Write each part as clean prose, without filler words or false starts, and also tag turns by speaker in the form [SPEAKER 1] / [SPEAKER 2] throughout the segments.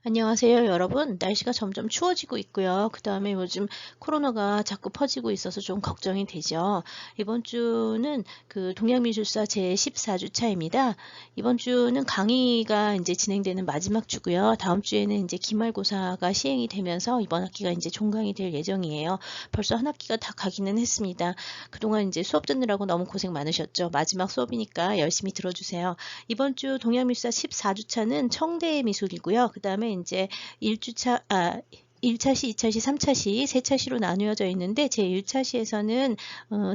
[SPEAKER 1] 안녕하세요, 여러분. 날씨가 점점 추워지고 있고요. 그 다음에 요즘 코로나가 자꾸 퍼지고 있어서 좀 걱정이 되죠. 이번 주는 그 동양미술사 제14주차입니다. 이번 주는 강의가 이제 진행되는 마지막 주고요. 다음 주에는 이제 기말고사가 시행이 되면서 이번 학기가 이제 종강이 될 예정이에요. 벌써 한 학기가 다 가기는 했습니다. 그동안 이제 수업 듣느라고 너무 고생 많으셨죠. 마지막 수업이니까 열심히 들어주세요. 이번 주 동양미술사 14주차는 청대의 미술이고요. 그 다음에 이제 1주차, 1차시, 2차시, 3차시, 3차시로 나누어져 있는데 제 1차시에서는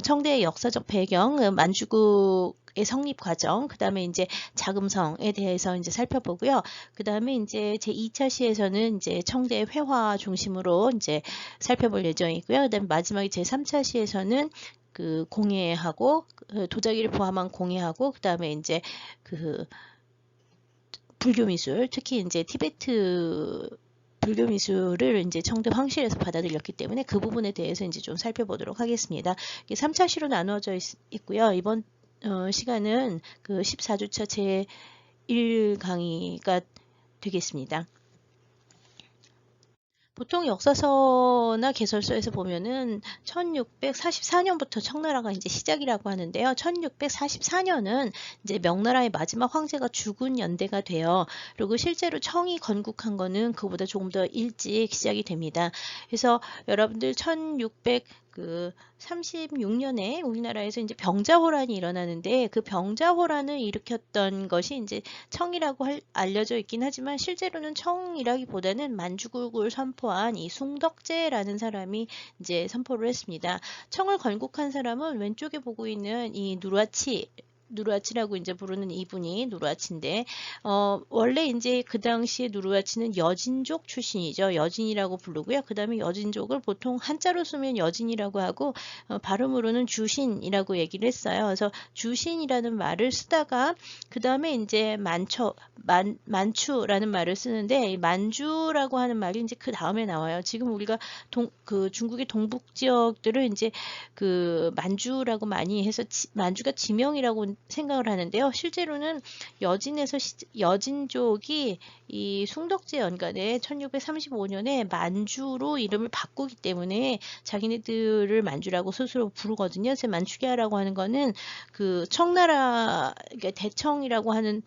[SPEAKER 1] 청대의 역사적 배경, 만주국의 성립 과정, 그 다음에 이제 자금성에 대해서 이제 살펴보고요. 그 다음에 이제 제 2차시에서는 이제 청대의 회화 중심으로 이제 살펴볼 예정이고요. 그 다음에 마지막에 제 3차시에서는 그 공예하고 도자기를 포함한 공예하고 그 다음에 이제 그 불교 미술, 특히 이제 티베트 불교 미술을 이제 청대 황실에서 받아들였기 때문에 그 부분에 대해서 이제 좀 살펴보도록 하겠습니다. 이게 3차시로 나누어져 있고요. 이번 시간은 그 14주차 제 1 강의가 되겠습니다. 보통 역사서나 개설서에서 보면은 1644년부터 청나라가 이제 시작이라고 하는데요. 1644년은 이제 명나라의 마지막 황제가 죽은 연대가 돼요. 그리고 실제로 청이 건국한 거는 그보다 조금 더 일찍 시작이 됩니다. 그래서 여러분들 1636년에 우리나라에서 이제 병자호란이 일어나는데 그 병자호란을 일으켰던 것이 이제 청이라고 알려져 있긴 하지만 실제로는 청이라기보다는 만주국을 선포한 이 숭덕제라는 사람이 이제 선포를 했습니다. 청을 건국한 사람은 왼쪽에 보고 있는 이 누르하치라고 이제 부르는 이분이 누르하치인데 원래 이제 그 당시에 누르하치는 여진족 출신이죠. 여진이라고 부르고요. 그 다음에 여진족을 보통 한자로 쓰면 여진이라고 하고 발음으로는 주신이라고 얘기를 했어요. 그래서 주신이라는 말을 쓰다가 그 다음에 이제 만추라는 말을 쓰는데 이 만주라고 하는 말이 이제 그 다음에 나와요. 지금 우리가 그 중국의 동북 지역들을 이제 그 만주라고 많이 해서 만주가 지명이라고 생각을 하는데요. 실제로는 여진족이 이 숭덕제 연간에 1635년에 만주로 이름을 바꾸기 때문에 자기네들을 만주라고 스스로 부르거든요. 그래서 만추기아라고 하는 거는 그 청나라, 그러니까 대청이라고 하는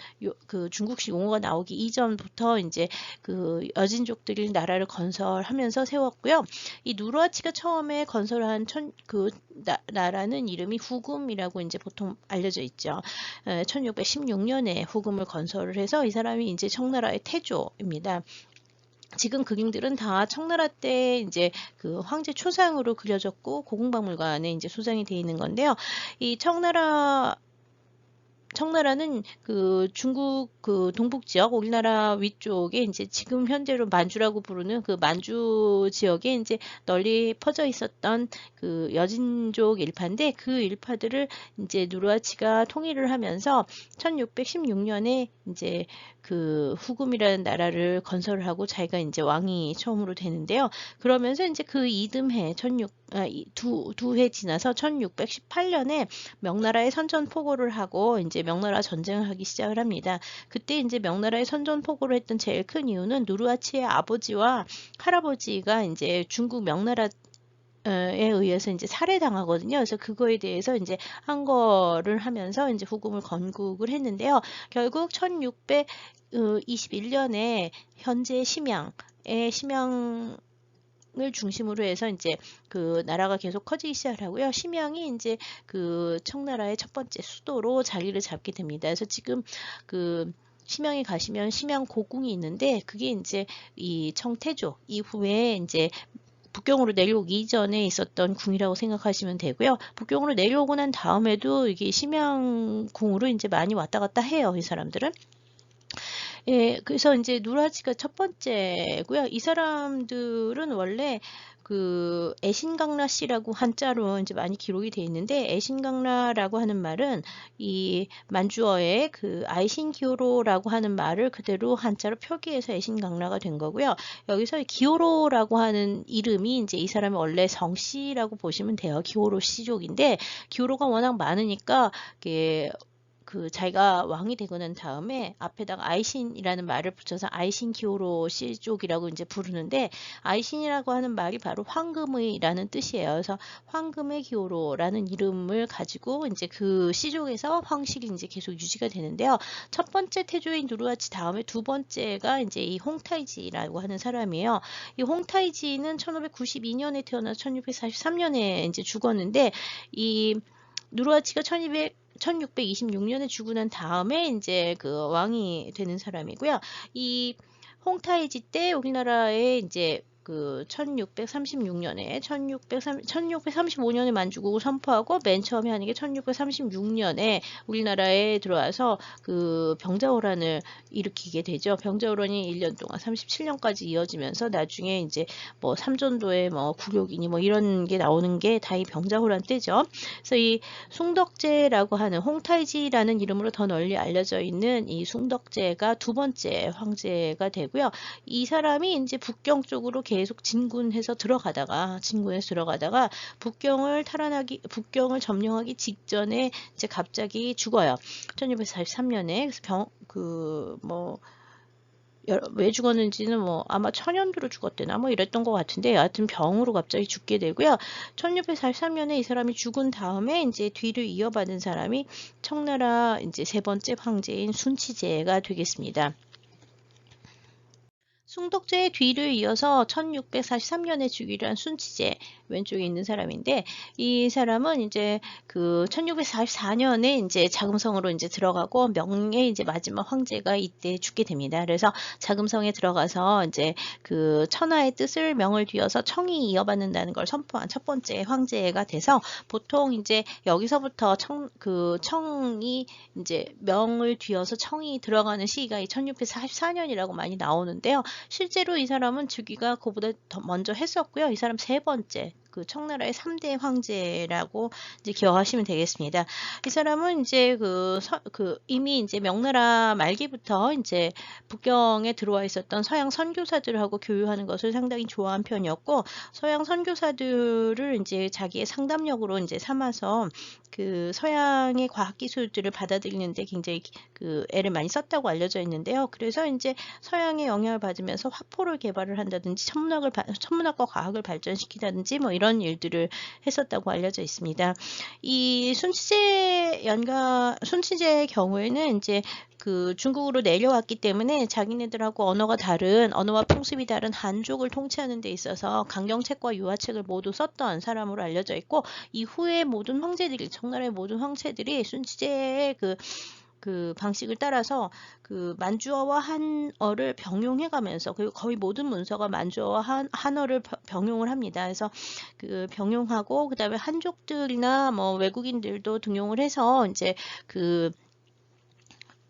[SPEAKER 1] 그 중국식 용어가 나오기 이전부터 이제 그 여진족들이 나라를 건설하면서 세웠고요. 이 누르하치가 처음에 건설한 나라는 이름이 후금이라고 이제 보통 알려져 있죠. 1616년에 후금을 건설을 해서 이 사람이 이제 청나라의 태조입니다. 지금 그림들은 다 청나라 때 이제 그 황제 초상으로 그려졌고 고궁박물관에 이제 소장이 되어 있는 건데요. 이 청나라는 그 중국 그 동북 지역 우리나라 위쪽에 이제 지금 현재로 만주라고 부르는 그 만주 지역에 이제 널리 퍼져 있었던 그 여진족 일파인데 그 일파들을 이제 누르하치가 통일을 하면서 1616년에 이제 그 후금이라는 나라를 건설을 하고 자기가 이제 왕이 처음으로 되는데요. 그러면서 이제 그 이듬해 두 해 지나서 1618년에 명나라에 선전포고를 하고 이제 명나라 전쟁을 하기 시작을 합니다. 그때 이제 명나라에 선전포고를 했던 제일 큰 이유는 누르하치의 아버지와 할아버지가 이제 중국 명나라 에 의해서 이제 살해당하거든요. 그래서 그거에 대해서 이제 한 거를 하면서 이제 후금을 건국을 했는데요. 결국 1621년에 현재 심양을 중심으로 해서 이제 그 나라가 계속 커지기 시작을 하고요. 심양이 이제 그 청나라의 첫 번째 수도로 자리를 잡게 됩니다. 그래서 지금 그 심양에 가시면 심양 고궁이 있는데 그게 이제 이 청태조 이후에 이제 북경으로 내려오기 이전에 있었던 궁이라고 생각하시면 되고요. 북경으로 내려오고 난 다음에도 이게 심양궁으로 이제 많이 왔다 갔다 해요. 이 사람들은. 예, 그래서 이제 누라지가 첫 번째고요. 이 사람들은 원래 그 애신강라 씨라고 한자로 이제 많이 기록이 돼 있는데 애신강라라고 하는 말은 이 만주어의 그 아이신기요로라고 하는 말을 그대로 한자로 표기해서 애신강라가 된 거고요. 여기서 기요로라고 하는 이름이 이제 이 사람이 원래 성씨라고 보시면 돼요. 기요로 씨족인데 기요로가 워낙 많으니까 이게 그 자기가 왕이 되고 난 다음에 앞에다가 아이신이라는 말을 붙여서 아이신 기호로 씨족이라고 이제 부르는데, 아이신이라고 하는 말이 바로 황금의라는 뜻이에요. 그래서 황금의 기호로라는 이름을 가지고 이제 그 씨족에서 황실이 이제 계속 유지가 되는데요. 첫 번째 태조인 누르하치 다음에 두 번째가 이제 이 홍타이지라고 하는 사람이에요. 이 홍타이지는 1592년에 태어나서 1643년에 이제 죽었는데, 이 누르하치가 1626년에 죽고 난 다음에 이제 그 왕이 되는 사람이고요. 이 홍타이지 때 우리나라에 이제 그 1635년에 만주국을 선포하고 맨 처음에 하는 게 1636년에 우리나라에 들어와서 그 병자호란을 일으키게 되죠. 병자호란이 1년 동안 37년까지 이어지면서 나중에 이제 뭐 삼전도에 뭐 굴욕이니 뭐 이런 게 나오는 게 다 이 병자호란 때죠. 그래서 이 숭덕제라고 하는 홍타이지라는 이름으로 더 널리 알려져 있는 이 숭덕제가 두 번째 황제가 되고요. 이 사람이 이제 북경 쪽으로 계속 진군해서 들어가다가 북경을 점령하기 직전에 이제 갑자기 죽어요. 1643년에. 그래서 왜 죽었는지는 뭐 아마 천연두로 죽었대나 뭐 이랬던 것 같은데, 여하튼 병으로 갑자기 죽게 되고요. 1643년에 이 사람이 죽은 다음에 이제 뒤를 이어받은 사람이 청나라 이제 세 번째 황제인 순치제가 되겠습니다. 숭덕제의 뒤를 이어서 1643년에 즉위를 한 순치제, 왼쪽에 있는 사람인데, 이 사람은 이제 그 1644년에 이제 자금성으로 이제 들어가고, 명의 이제 마지막 황제가 이때 죽게 됩니다. 그래서 자금성에 들어가서 이제 그 천하의 뜻을 명을 뒤어서 청이 이어받는다는 걸 선포한 첫 번째 황제가 돼서, 보통 이제 여기서부터 청이 이제 명을 뒤어서 청이 들어가는 시기가 이 1644년이라고 많이 나오는데요. 실제로 이 사람은 즉위가 그보다 더 먼저 했었고요. 이 사람 세 번째, 그 청나라의 3대 황제라고 이제 기억하시면 되겠습니다. 이 사람은 이제 이미 이제 명나라 말기부터 이제 북경에 들어와 있었던 서양 선교사들하고 교류하는 것을 상당히 좋아한 편이었고, 서양 선교사들을 이제 자기의 상담력으로 이제 삼아서 그 서양의 과학 기술들을 받아들이는데 굉장히 그 애를 많이 썼다고 알려져 있는데요. 그래서 이제 서양의 영향을 받으면서 화포를 개발을 한다든지 천문학과 과학을 발전시키다든지 뭐 이런 일들을 했었다고 알려져 있습니다. 이 순치제의 경우에는 이제 그 중국으로 내려왔기 때문에 자기네들하고 언어와 풍습이 다른 한족을 통치하는 데 있어서 강경책과 유화책을 모두 썼던 사람으로 알려져 있고, 이후에 청나라의 모든 황제들이 순치제의 그 방식을 따라서 그 만주어와 한어를 병용해가면서, 그리고 거의 모든 문서가 만주어와 한어를 병용을 합니다. 그래서 그 병용하고, 그 다음에 한족들이나 뭐 외국인들도 등용을 해서 이제 그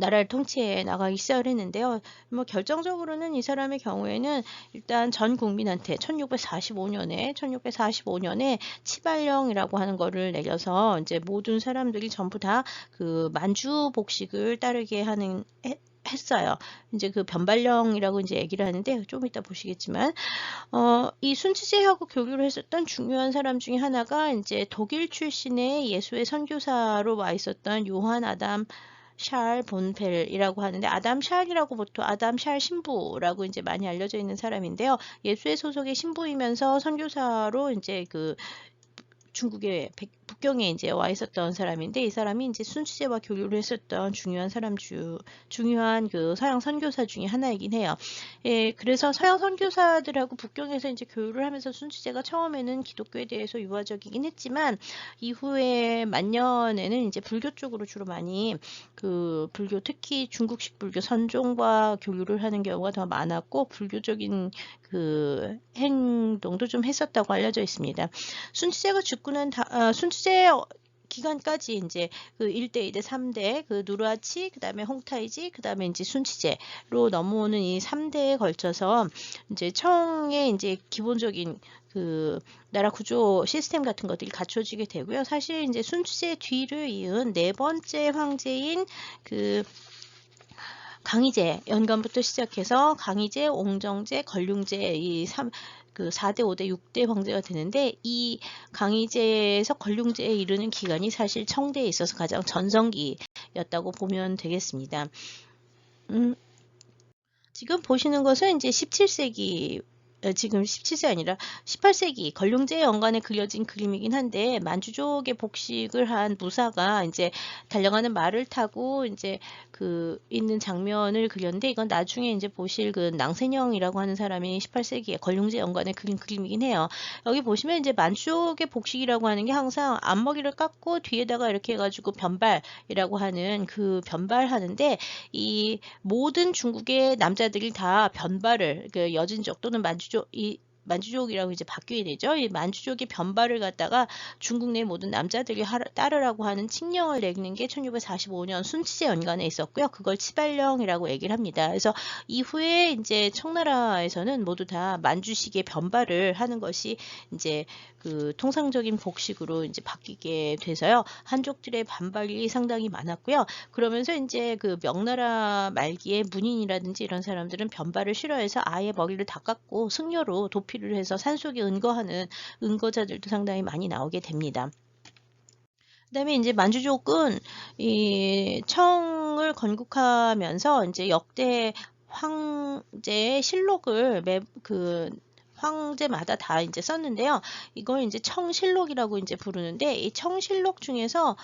[SPEAKER 1] 나라를 통치해 나가기 시작을 했는데요. 뭐 결정적으로는 이 사람의 경우에는 일단 전 국민한테 1645년에 치발령이라고 하는 거를 내려서 이제 모든 사람들이 전부 다 그 만주 복식을 따르게 했어요. 이제 그 변발령이라고 이제 얘기를 하는데, 좀 이따 보시겠지만, 이 순치제하고 교류를 했었던 중요한 사람 중에 하나가 이제 독일 출신의 예수의 선교사로 와 있었던 요한 아담 샬 본펠이라고 하는데, 아담 샬이라고 보통 아담 샬 신부라고 이제 많이 알려져 있는 사람인데요. 예수의 소속의 신부이면서 선교사로 이제 그 중국의 북경에 이제 와 있었던 사람인데, 이 사람이 이제 순치제와 교류를 했었던 중요한 그 서양 선교사 중에 하나이긴 해요. 예, 그래서 서양 선교사들하고 북경에서 이제 교류를 하면서 순치제가 처음에는 기독교에 대해서 유화적이긴 했지만, 이후에 만년에는 이제 불교 쪽으로 주로 많이 불교, 특히 중국식 불교 선종과 교류를 하는 경우가 더 많았고, 불교적인 그 행동도 좀 했었다고 알려져 있습니다. 순치제가 순치제 기간까지 이제 그 1대, 2대, 3대, 그 누르하치, 그 다음에 홍타이지, 그 다음에 이제 순치제로 넘어오는 이 3대에 걸쳐서 이제 청의 이제 기본적인 그 나라 구조 시스템 같은 것들이 갖춰지게 되고요. 사실 이제 순치제 뒤를 이은 네 번째 황제인 그 강희제, 연간부터 시작해서 강희제, 옹정제, 걸륭제, 그 4대, 5대, 6대 황제가 되는데, 이 강희제에서 걸륭제에 이르는 기간이 사실 청대에 있어서 가장 전성기였던 시대였다고 보면 되겠습니다. 지금 보시는 것은 이제 17세기, 지금 17세기 아니라 18세기 걸륭제 연간에 그려진 그림이긴 한데, 만주족의 복식을 한 무사가 이제 달려가는 말을 타고 이제 그 있는 장면을 그렸는데, 이건 나중에 이제 보실 그 낭세녕이라고 하는 사람이 18세기에 걸륭제 연간에 그린 그림이긴 해요. 여기 보시면 이제 만주족의 복식이라고 하는 게 항상 앞머리를 깎고 뒤에다가 이렇게 해가지고 변발이라고 하는 그 변발하는데, 이 모든 중국의 남자들이 다 변발을, 그 여진족 또는 만주족이라고 이제 바뀌게 되죠. 이 만주족의 변발을 갖다가 중국 내 모든 남자들이 따르라고 하는 칙령을 내리는 게 1645년 순치제 연간에 있었고요. 그걸 치발령이라고 얘기를 합니다. 그래서 이후에 이제 청나라에서는 모두 다 만주식의 변발을 하는 것이 이제 그 통상적인 복식으로 이제 바뀌게 돼서요. 한족들의 반발이 상당히 많았고요. 그러면서 이제 그 명나라 말기에 문인이라든지 이런 사람들은 변발을 싫어해서 아예 머리를 다 깎고 승려로 도피를 해서 산속에 은거하는 은거자들도 상당히 많이 나오게 됩니다. 그다음에 이제 만주족은 이 청을 건국하면서 이제 역대 황제의 실록을 황제마다 다 이제 썼는데요. 이걸 이제 청실록이라고 이제 부르는데, 이 청실록 중에서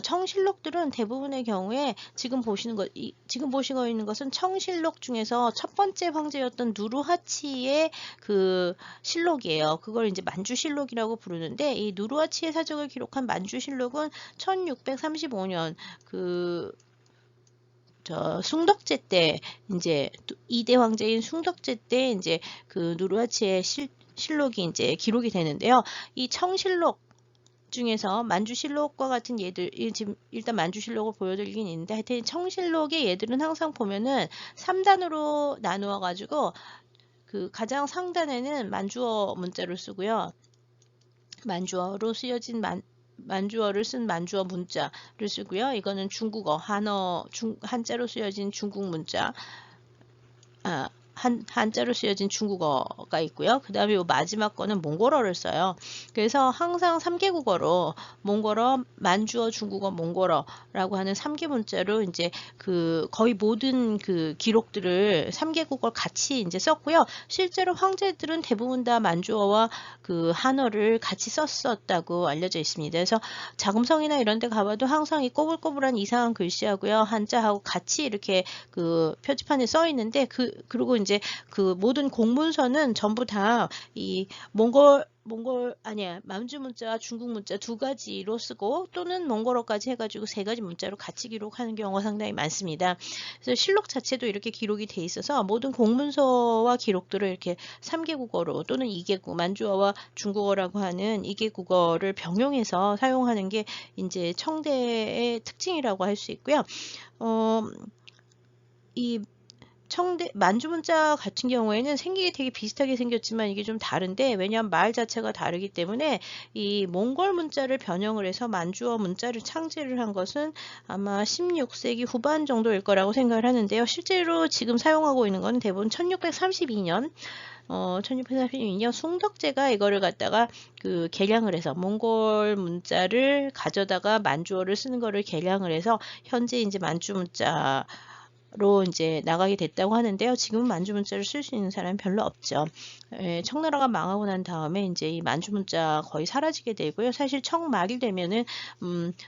[SPEAKER 1] 청실록들은 대부분의 경우에 지금 보시고 있는 것은 청실록 중에서 첫 번째 황제였던 누르하치의 그 실록이에요. 그걸 이제 만주실록이라고 부르는데, 이 누르하치의 사적을 기록한 만주실록은 1635년 숭덕제 때, 이제 2대 황제인 숭덕제 때 이제 그 누르하치의 실록이 이제 기록이 되는데요. 이 청실록 중에서 만주실록과 같은 얘들, 지금 일단 만주실록을 보여드리긴 있는데, 하여튼 청실록의 얘들은 항상 보면은 3단으로 나누어 가지고 그 가장 상단에는 만주어 문자를 쓰고요. 만주어로 쓰여진 만주어를 쓴 만주어 문자를 쓰고요. 이거는 중국어, 한자로 쓰여진 중국 문자, 한자로 쓰여진 중국어가 있고요. 그 다음에 마지막 거는 몽골어를 써요. 그래서 항상 3개 국어로, 몽골어, 만주어, 중국어, 몽골어라고 하는 3개 문자로 이제 그 거의 모든 그 기록들을 3개 국어를 같이 이제 썼고요. 실제로 황제들은 대부분 다 만주어와 그 한어를 같이 썼었다고 알려져 있습니다. 그래서 자금성이나 이런 데 가봐도 항상 이 꼬불꼬불한 이상한 글씨하고요, 한자하고 같이 이렇게 그 표지판에 써 있는데, 그리고 이제 그 모든 공문서는 전부 다 이 만주 문자와 중국 문자 두 가지로 쓰고, 또는 몽골어까지 해가지고 세 가지 문자로 같이 기록하는 경우가 상당히 많습니다. 그래서 실록 자체도 이렇게 기록이 돼 있어서 모든 공문서와 기록들을 이렇게 3개 국어로 또는 2개국, 만주어와 중국어라고 하는 2개 국어를 병용해서 사용하는 게 이제 청대의 특징이라고 할 수 있고요. 이 만주 문자 같은 경우에는 생기게 되게 비슷하게 생겼지만 이게 좀 다른데, 왜냐하면 말 자체가 다르기 때문에 이 몽골 문자를 변형을 해서 만주어 문자를 창제를 한 것은 아마 16세기 후반 정도일 거라고 생각을 하는데요. 실제로 지금 사용하고 있는 건 대부분 1632년 숭덕제가 이거를 갖다가 그 개량을 해서 몽골 문자를 가져다가 만주어를 쓰는 거를 개량을 해서 현재 이제 만주 문자 로 이제 나가게 됐다고 하는데요. 지금은 만주 문자를 쓸 수 있는 사람이 별로 없죠. 청나라가 망하고 난 다음에 이제 이 만주 문자 거의 사라지게 되고요. 사실 청 말이 되면은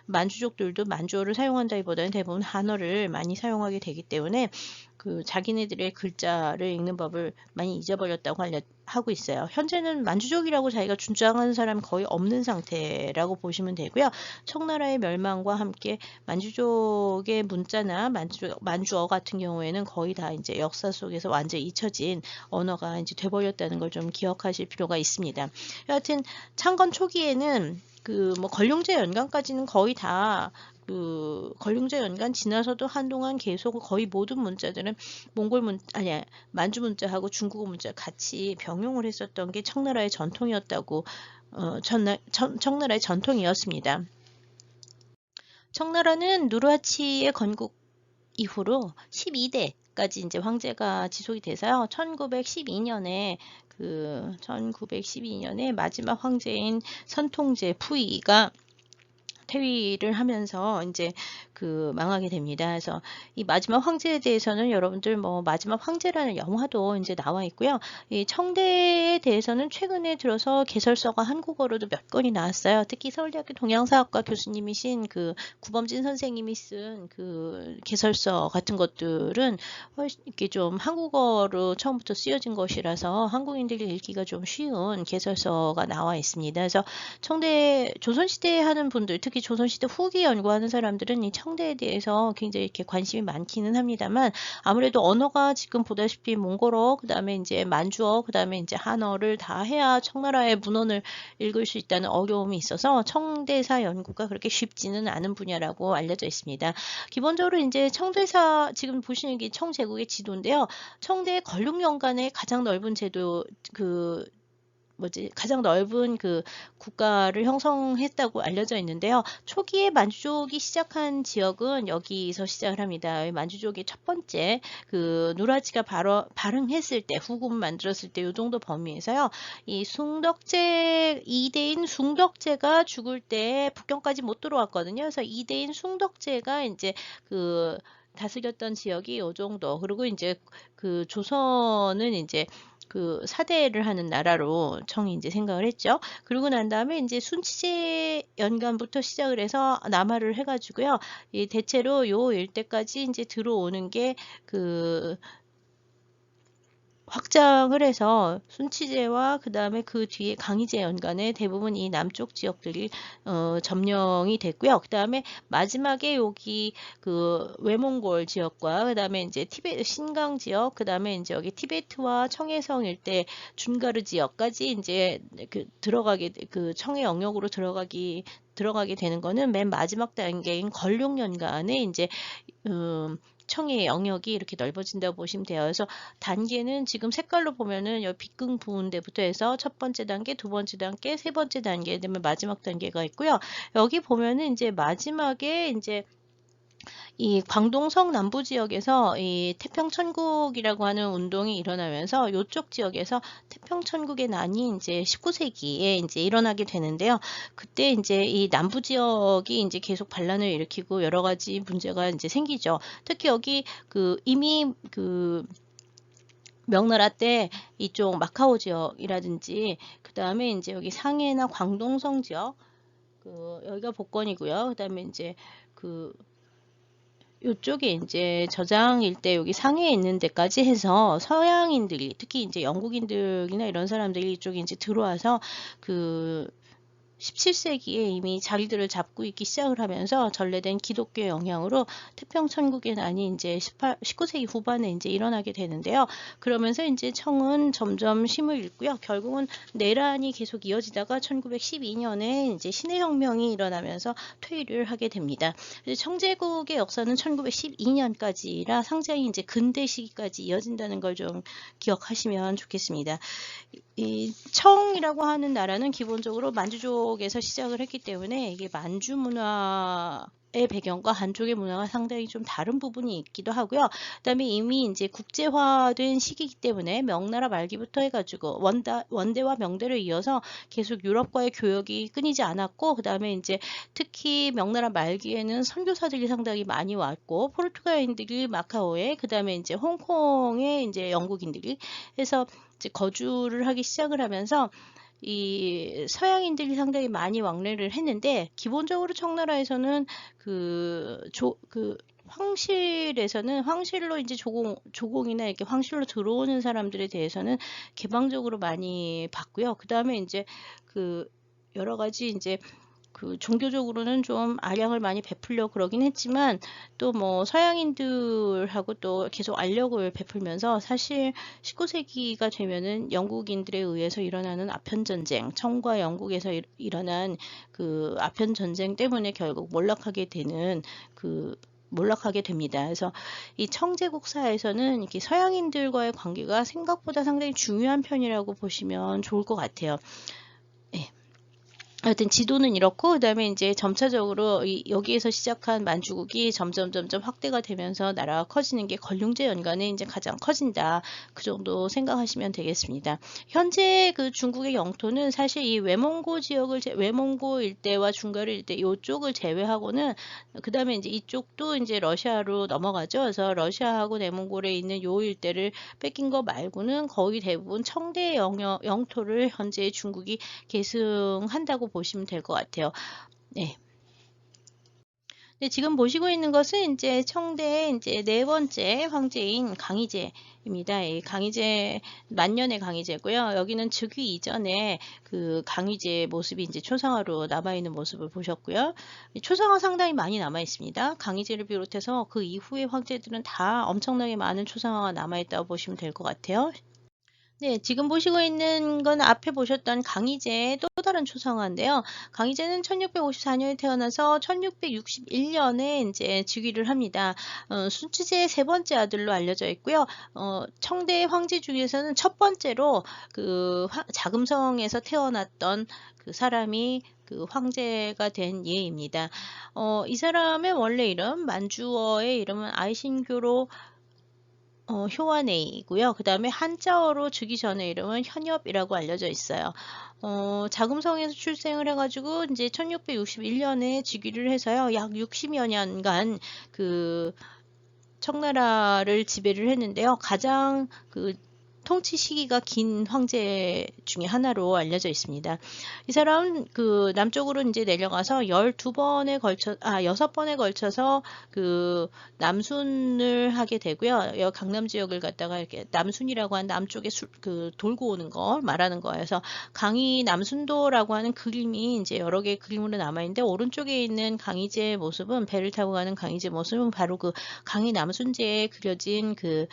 [SPEAKER 1] 만주족들도 만주어를 사용한다기보다는 대부분 한어를 많이 사용하게 되기 때문에 그 자기네들의 글자를 읽는 법을 많이 잊어버렸다고 하고 있어요. 현재는 만주족이라고 자기가 주장하는 사람이 거의 없는 상태라고 보시면 되고요. 청나라의 멸망과 함께 만주족의 문자나 만주어 같은 경우에는 거의 다 이제 역사 속에서 완전히 잊혀진 언어가 이제 돼버렸다는 걸 좀 기억하실 필요가 있습니다. 여하튼 창건 초기에는 그 뭐 걸륭제 연간까지는 거의 다 그 걸륭제 연간 지나서도 한동안 계속 거의 모든 문자들은 만주 문자하고 중국어 문자 같이 병용을 했었던 게 청나라의 전통이었다고 청나라의 전통이었습니다. 청나라는 누르하치의 건국 이후로 12대까지 이제 황제가 지속이 돼서요. 1912년에 마지막 황제인 선통제 푸이가 퇴위를 하면서 이제 망하게 됩니다. 그래서 이 마지막 황제에 대해서는 여러분들 뭐 마지막 황제라는 영화도 이제 나와 있고요. 이 청대에 대해서는 최근에 들어서 개설서가 한국어로도 몇 권이 나왔어요. 특히 서울대학교 동양사학과 교수님이신 구범진 선생님이 쓴 개설서 같은 것들은 훨씬 이렇게 좀 한국어로 처음부터 쓰여진 것이라서 한국인들이 읽기가 좀 쉬운 개설서가 나와 있습니다. 그래서 청대 조선시대 하는 분들, 특히 조선시대 후기 연구하는 사람들은 이 청대에 대해서 굉장히 이렇게 관심이 많기는 합니다만, 아무래도 언어가 지금 보다시피 몽골어, 그 다음에 이제 만주어, 그 다음에 이제 한어를 다 해야 청나라의 문헌을 읽을 수 있다는 어려움이 있어서 청대사 연구가 그렇게 쉽지는 않은 분야라고 알려져 있습니다. 기본적으로 이제 청대사, 지금 보시는 게 청제국의 지도인데요. 청대 권력연간의 가장 넓은 제도, 가장 넓은 국가를 형성했다고 알려져 있는데요. 초기에 만주족이 시작한 지역은 여기서 시작을 합니다. 만주족의 첫 번째 누라지가 발흥했을 때, 후금 만들었을 때 이 정도 범위에서요. 이 숭덕제, 이대인 숭덕제가 죽을 때 북경까지 못 들어왔거든요. 그래서 이대인 숭덕제가 이제 다스렸던 지역이 이 정도. 그리고 이제 조선은 이제 사대를 하는 나라로 청이 이제 생각을 했죠. 그러고 난 다음에 이제 순치제 연간부터 시작을 해서 남하를 해가지고요. 이 대체로 요 일대까지 이제 들어오는 게 확장을 해서 순치제와 그 다음에 그 뒤에 강희제 연간에 대부분 이 남쪽 지역들이 점령이 됐고요. 그 다음에 마지막에 여기 외몽골 지역과 그 다음에 이제 신강 지역, 그 다음에 이제 여기 티베트와 청해성 일대 준가르 지역까지 이제 들어가게 청해 영역으로 들어가게 되는 거는 맨 마지막 단계인 걸룡연간에 이제 청의 영역이 이렇게 넓어진다고 보시면 돼요. 그래서 단계는 지금 색깔로 보면은 여기 빗금 부은 데부터 해서 첫 번째 단계, 두 번째 단계, 세 번째 단계, 그다음에 마지막 단계가 있고요. 여기 보면은 이제 마지막에 이제 이 광동성 남부 지역에서 이 태평천국이라고 하는 운동이 일어나면서 이쪽 지역에서 태평천국의 난이 이제 19세기에 이제 일어나게 되는데요. 그때 이제 이 남부 지역이 이제 계속 반란을 일으키고 여러 가지 문제가 이제 생기죠. 특히 여기 이미 명나라 때 이쪽 마카오 지역이라든지 그 다음에 이제 여기 상해나 광동성 지역 여기가 복건이고요. 그 다음에 이제 이쪽에 이제 저장 일대 여기 상해에 있는 데까지 해서 서양인들이 특히 이제 영국인들이나 이런 사람들이 이쪽에 이제 들어와서 17세기에 이미 자리들을 잡고 있기 시작을 하면서 전래된 기독교 영향으로 태평천국의 난이 이제 19세기 후반에 이제 일어나게 되는데요. 그러면서 이제 청은 점점 힘을 잃고요. 결국은 내란이 계속 이어지다가 1912년에 이제 신해혁명이 일어나면서 퇴위를 하게 됩니다. 청제국의 역사는 1912년까지라 상당히 이제 근대 시기까지 이어진다는 걸 좀 기억하시면 좋겠습니다. 이 청이라고 하는 나라는 기본적으로 만주족에서 시작을 했기 때문에 이게 만주 문화의 배경과 한족의 문화가 상당히 좀 다른 부분이 있기도 하고요. 그다음에 이미 이제 국제화된 시기이기 때문에 명나라 말기부터 해가지고 원대와 명대를 이어서 계속 유럽과의 교역이 끊이지 않았고, 그다음에 이제 특히 명나라 말기에는 선교사들이 상당히 많이 왔고, 포르투갈인들이 마카오에, 그다음에 이제 홍콩에 이제 영국인들이 해서 이제 거주를 하기 시작을 하면서 이 서양인들이 상당히 많이 왕래를 했는데, 기본적으로 청나라에서는 황실로 이제 조공이나 이렇게 황실로 들어오는 사람들에 대해서는 개방적으로 많이 봤고요. 그 다음에 이제 여러 가지 이제 종교적으로는 좀 알량을 많이 베풀려고 그러긴 했지만, 또 뭐 서양인들하고 또 계속 알력을 베풀면서 사실 19세기가 되면은 영국인들에 의해서 일어나는 아편전쟁, 청과 영국에서 일어난 아편전쟁 때문에 결국 몰락하게 됩니다. 그래서 이 청제국사에서는 이렇게 서양인들과의 관계가 생각보다 상당히 중요한 편이라고 보시면 좋을 것 같아요. 네. 하여튼 지도는 이렇고, 그다음에 이제 점차적으로 여기에서 시작한 만주국이 점점 확대가 되면서 나라가 커지는 게 걸륭제 연간에 이제 가장 커진다. 그 정도 생각하시면 되겠습니다. 현재 그 중국의 영토는 사실 이 외몽고 지역을 외몽고 일대와 중가르 일대 이쪽을 제외하고는, 그다음에 이제 이쪽도 이제 러시아로 넘어가죠. 그래서 러시아하고 내몽골에 있는 요 일대를 뺏긴 거 말고는 거의 대부분 청대 영토를 현재 중국이 계승한다고 보시면 될 것 같아요. 네. 네, 지금 보시고 있는 것은 이제 청대의 이제 네 번째 황제인 강희제입니다. 이 강희제 만년의 강희제고요. 여기는 즉위 이전에 그 강희제 모습이 이제 초상화로 남아 있는 모습을 보셨고요. 초상화 상당히 많이 남아 있습니다. 강희제를 비롯해서 그 이후의 황제들은 다 엄청나게 많은 초상화가 남아 있다고 보시면 될 것 같아요. 네, 지금 보시고 있는 건 앞에 보셨던 강희제의 또 다른 초상화인데요. 강희제는 1654년에 태어나서 1661년에 이제 즉위를 합니다. 순치제의 세 번째 아들로 알려져 있고요. 청대 황제 중에서는 첫 번째로 그 자금성에서 태어났던 그 사람이 그 황제가 된 예입니다. 이 사람의 원래 이름, 만주어의 이름은 아이신교로 효완에이고요. 그 다음에 한자어로 즉위 전의 이름은 현엽이라고 알려져 있어요. 자금성에서 출생을 해가지고 이제 1661년에 즉위를 해서요. 약 60여 년간 그 청나라를 지배를 했는데요. 가장 그 통치 시기가 긴 황제 중에 하나로 알려져 있습니다. 이 사람은 그 남쪽으로 이제 내려가서 6번에 걸쳐서 그 남순을 하게 되고요. 강남 지역을 갖다가 이렇게 남순이라고 하는 남쪽에 그 돌고 오는 거 말하는 거여서 강희 남순도라고 하는 그림이 이제 여러 개의 그림으로 남아 있는데, 오른쪽에 있는 강희제의 모습은, 배를 타고 가는 강희제 모습은 바로 그 강희 남순제에 그려진 그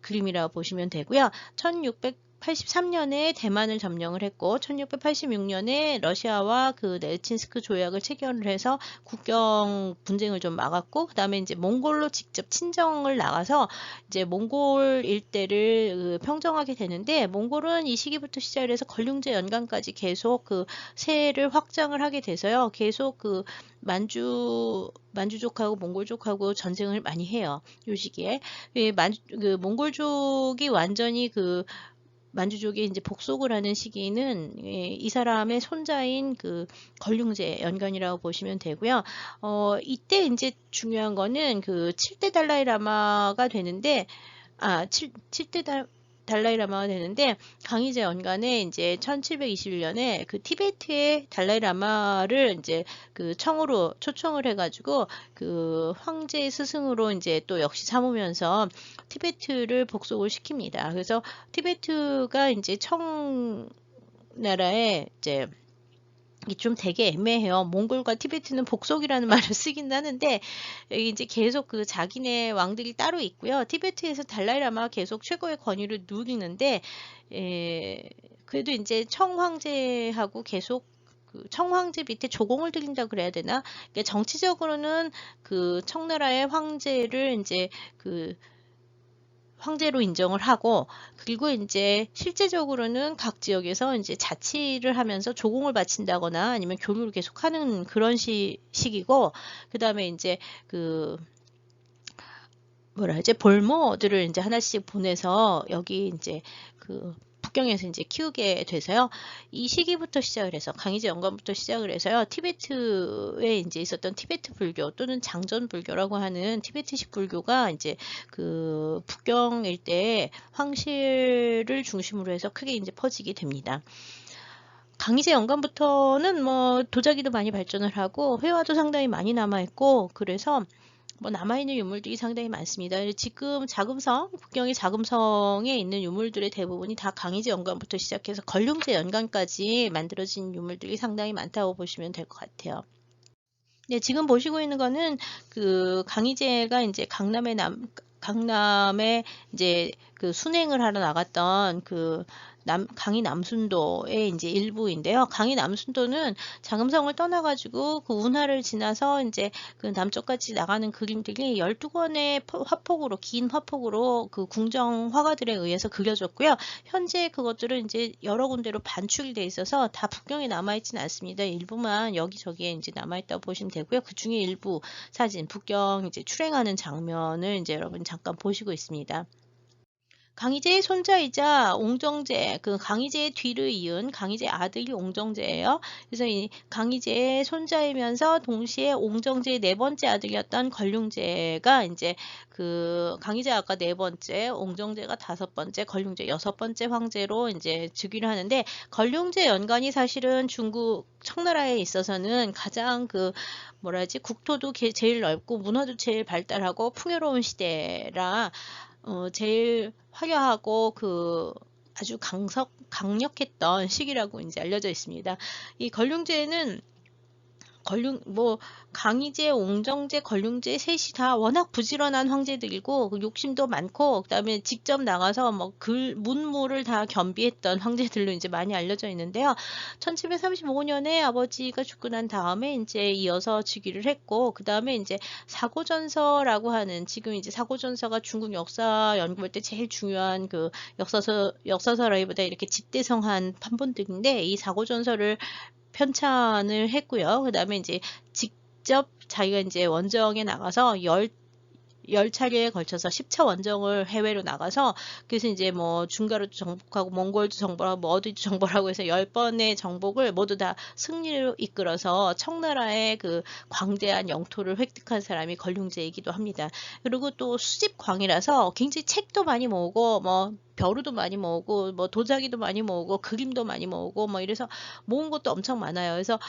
[SPEAKER 1] 그림이라고 보시면 되고요. 1683년에 대만을 점령을 했고 1686년에 러시아와 그 넬친스크 조약을 체결을 해서 국경 분쟁을 좀 막았고, 그다음에 이제 몽골로 직접 친정을 나가서 이제 몽골 일대를 평정하게 되는데, 몽골은 이 시기부터 시작을 해서 걸륭제 연간까지 계속 그 세를 확장을 하게 돼서요. 계속 그 만주족하고 몽골족하고 전쟁을 많이 해요. 요 시기에. 그 몽골족이 완전히 그 만주족이 이제 복속을 하는 시기는 이 사람의 손자인 그 걸륭제 연간이라고 보시면 되고요. 이때 이제 중요한 거는 그 7대 달라이라마가 되는데, 7대 달라이라마가 되는데, 강희제 연간에 이제 1721년에 그 티베트의 달라이라마를 이제 그 청으로 초청을 해가지고 그 황제 스승으로 이제 또 역시 삼으면서 티베트를 복속을 시킵니다. 그래서 티베트가 이제 청나라의 이제 좀 되게 애매해요. 몽골과 티베트는 복속이라는 말을 쓰긴 하는데, 여기 이제 계속 그 자기네 왕들이 따로 있고요. 티베트에서 달라이라마가 계속 최고의 권위를 누리는데, 그래도 이제 청황제하고 계속 그 청황제 밑에 조공을 들인다 그래야 되나? 그러니까 정치적으로는 그 청나라의 황제를 이제 그 황제로 인정을 하고, 그리고 이제 실제적으로는 각 지역에서 이제 자치를 하면서 조공을 바친다거나 아니면 교류를 계속하는 그런 시기고, 그 다음에 이제 그 뭐라 하지, 볼모들을 이제 하나씩 보내서 여기 이제 그 북경에서 이제 키우게 돼서요. 이 시기부터 시작을 해서, 강희제 연간부터 시작을 해서요. 티베트에 이제 있었던 티베트 불교 또는 장전 불교라고 하는 티베트식 불교가 이제 그 북경 일대에 황실을 중심으로 해서 크게 이제 퍼지게 됩니다. 강희제 연간부터는 뭐 도자기도 많이 발전을 하고 회화도 상당히 많이 남아있고, 그래서 뭐 남아있는 유물들이 상당히 많습니다. 지금 북경의 자금성에 있는 유물들의 대부분이 다 강희제 연간부터 시작해서 걸륭제 연간까지 만들어진 유물들이 상당히 많다고 보시면 될 것 같아요. 네, 지금 보시고 있는 거는 그 강희제가 이제 강남에 이제 그 순행을 하러 나갔던 그 강의 남순도의 이제 일부인데요. 강의 남순도는 자금성을 떠나가지고 그 운하를 지나서 이제 그 남쪽까지 나가는 그림들이 12권의 화폭으로, 긴 화폭으로 그 궁정 화가들에 의해서 그려졌고요. 현재 그것들은 이제 여러 군데로 반출이 돼 있어서 다 북경에 남아있지는 않습니다. 일부만 여기저기에 이제 남아있다고 보시면 되고요. 그 중에 일부 사진, 북경 이제 출행하는 장면을 이제 여러분 잠깐 보시고 있습니다. 강희제의 손자이자 옹정제, 그 강희제의 뒤를 이은 강희제 아들이 옹정제예요. 그래서 이 강희제의 손자이면서 동시에 옹정제의 네 번째 아들이었던 걸륭제가 이제 그 강희제 아까 네 번째, 옹정제가 다섯 번째, 걸륭제 여섯 번째 황제로 이제 즉위를 하는데, 걸륭제 연간이 사실은 중국 청나라에 있어서는 가장 그 뭐라지 국토도 제일 넓고 문화도 제일 발달하고 풍요로운 시대라 제일 화려하고 그 아주 강력했던 시기라고 이제 알려져 있습니다. 이 걸륭제는 강희제, 옹정제, 걸륭제 셋이 다 워낙 부지런한 황제들이고 욕심도 많고 그다음에 직접 나가서 뭐 문무를 다 겸비했던 황제들로 이제 많이 알려져 있는데요. 1735년에 아버지가 죽고 난 다음에 이제 이어서 즉위를 했고, 그다음에 이제 사고전서라고 하는, 지금 이제 사고전서가 중국 역사 연구할 때 제일 중요한 그 역사서라기보다 이렇게 집대성한 판본들인데, 이 사고전서를 편찬을 했고요. 그 다음에 이제 직접 자기가 이제 원정에 나가서 10차례에 걸쳐서 10차 원정을 해외로 나가서, 그래서 이제 뭐 중가로도 정복하고 몽골도 정복하고 뭐 어디도 정복하고 해서 10번의 정복을 모두 다 승리로 이끌어서 청나라의 그 광대한 영토를 획득한 사람이 걸륭제이기도 합니다. 그리고 또 수집광이라서 굉장히 책도 많이 모으고 뭐 벼루도 많이 모으고 뭐 도자기도 많이 모으고 그림도 많이 모으고 뭐 이래서 모은 것도 엄청 많아요. 그래서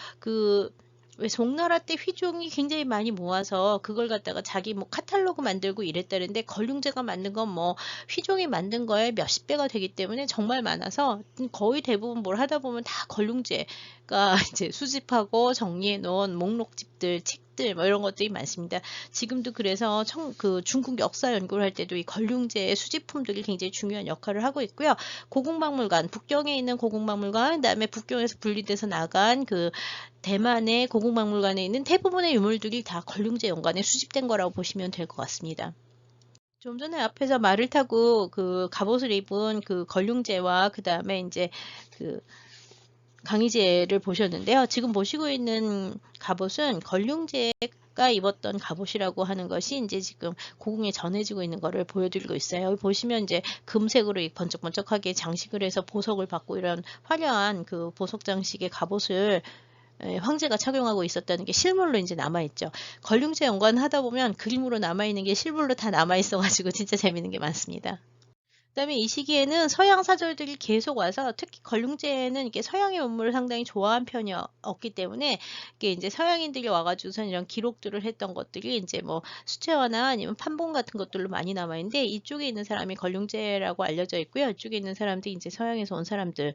[SPEAKER 1] 왜 송나라 때 휘종이 굉장히 많이 모아서 그걸 갖다가 자기 뭐 카탈로그 만들고 이랬다는데, 걸륭제가 만든 건 뭐 휘종이 만든 거에 몇십 배가 되기 때문에 정말 많아서 거의 대부분 뭘 하다 보면 다 걸륭제가 이제 수집하고 정리해 놓은 목록집들, 책들 뭐 이런 것들이 많습니다. 지금도 그래서 그 중국 역사 연구를 할 때도 이 걸륭제의 수집품들이 굉장히 중요한 역할을 하고 있고요. 고궁박물관, 북경에 있는 고궁박물관, 그다음에 북경에서 분리돼서 나간 그 대만의 고궁박물관에 있는 대부분의 유물들이 다 걸륭제 연관에 수집된 거라고 보시면 될 것 같습니다. 좀 전에 앞에서 말을 타고 그 갑옷을 입은 그 걸륭제와 그 다음에 이제 그 강희제를 보셨는데요. 지금 보시고 있는 갑옷은 걸륭제가 입었던 갑옷이라고 하는 것이 이제 지금 고궁에 전해지고 있는 것을 보여드리고 있어요. 여기 보시면 이제 금색으로 번쩍번쩍하게 장식을 해서 보석을 받고 이런 화려한 그 보석 장식의 갑옷을 황제가 착용하고 있었다는 게 실물로 이제 남아있죠. 걸륭제 연관하다 보면 그림으로 남아있는 게 실물로 다 남아있어가지고 진짜 재밌는 게 많습니다. 그다음에 이 시기에는 서양 사절들이 계속 와서, 특히 걸륭제는 이게 서양의 문물을 상당히 좋아한 편이었기 때문에 이게 이제 서양인들이 와가지고선 이런 기록들을 했던 것들이 이제 뭐 수채화나 아니면 판본 같은 것들로 많이 남아 있는데, 이쪽에 있는 사람이 걸륭제라고 알려져 있고요. 이쪽에 있는 사람들이 이제 서양에서 온 사람들이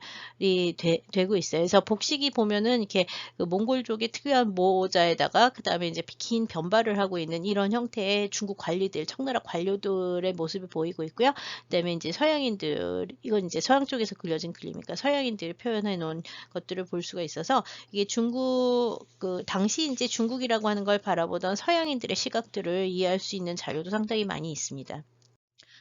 [SPEAKER 1] 되고 있어요. 그래서 복식이 보면은 이렇게 그 몽골족의 특유한 모자에다가 그다음에 이제 긴 변발을 하고 있는 이런 형태의 중국 관리들, 청나라 관료들의 모습이 보이고 있고요. 그다음에 이제 서양인들, 이건 이제 서양 쪽에서 그려진 그림이니까 서양인들을 표현해 놓은 것들을 볼 수가 있어서, 이게 중국 그 당시 이제 중국이라고 하는 걸 바라보던 서양인들의 시각들을 이해할 수 있는 자료도 상당히 많이 있습니다.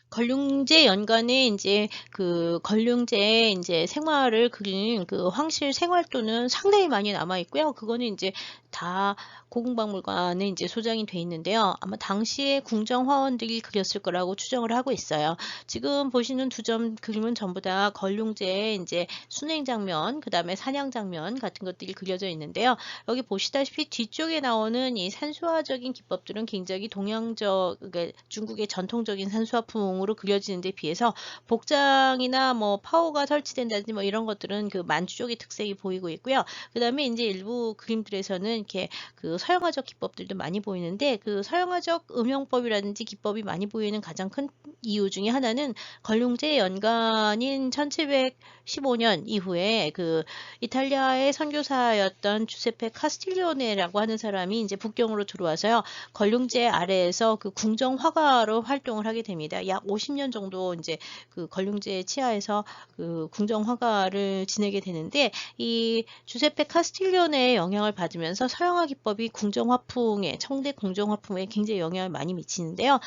[SPEAKER 1] 걸륭제 연간에 이제 그 걸륭제의 이제 생활을 그린 그 황실 생활도는 상당히 많이 남아 있고요. 그거는 이제 다 고궁박물관에 이제 소장이 돼 있는데요. 아마 당시에 궁정 화원들이 그렸을 거라고 추정을 하고 있어요. 지금 보시는 두 점 그림은 전부 다 걸륭제의 이제 순행 장면, 그 다음에 사냥 장면 같은 것들이 그려져 있는데요. 여기 보시다시피 뒤쪽에 나오는 이 산수화적인 기법들은 굉장히 동양적, 그러니까 중국의 전통적인 산수화풍으로 그려지는 데 비해서 복장이나 뭐 파워가 설치된다든지 뭐 이런 것들은 그 만주 쪽의 특색이 보이고 있고요. 그 다음에 이제 일부 그림들에서는 이렇게 그 서양화적 기법들도 많이 보이는데, 그 서양화적 음용법이라든지 기법이 많이 보이는 가장 큰 이유 중에 하나는 걸륭제 연간인 1715년 이후에 그 이탈리아의 선교사였던 주세페 카스틸리오네라고 하는 사람이 이제 북경으로 들어와서요. 걸륭제 아래에서 그 궁정 화가로 활동을 하게 됩니다. 약 약 50년 정도 이제 그 권룡제 치하에서 그 궁정 화가를 지내게 되는데, 이 주세페 카스틸리오네의 영향을 받으면서 서양화 기법이 궁정 화풍에, 청대 궁정 화풍에 굉장히 영향을 많이 미치는데요.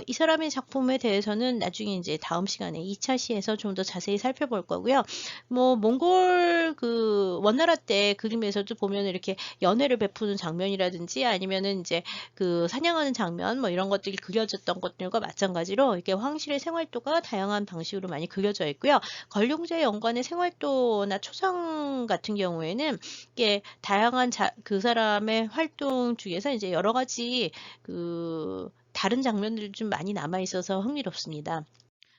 [SPEAKER 1] 이 사람의 작품에 대해서는 나중에 이제 다음 시간에 2차 시에서 좀 더 자세히 살펴볼 거고요. 뭐 몽골 그 원나라 때 그림에서도 보면 이렇게 연회를 베푸는 장면이라든지 아니면은 이제 그 사냥하는 장면 뭐 이런 것들이 그려졌던 것들과 마찬가지로 이렇게 황실의 생활도가 다양한 방식으로 많이 그려져 있고요. 권룡제 연관의 생활도나 초상 같은 경우에는 이게 다양한 그 사람의 활동 중에서 이제 여러 가지 그 다른 장면들이 좀 많이 남아 있어서 흥미롭습니다.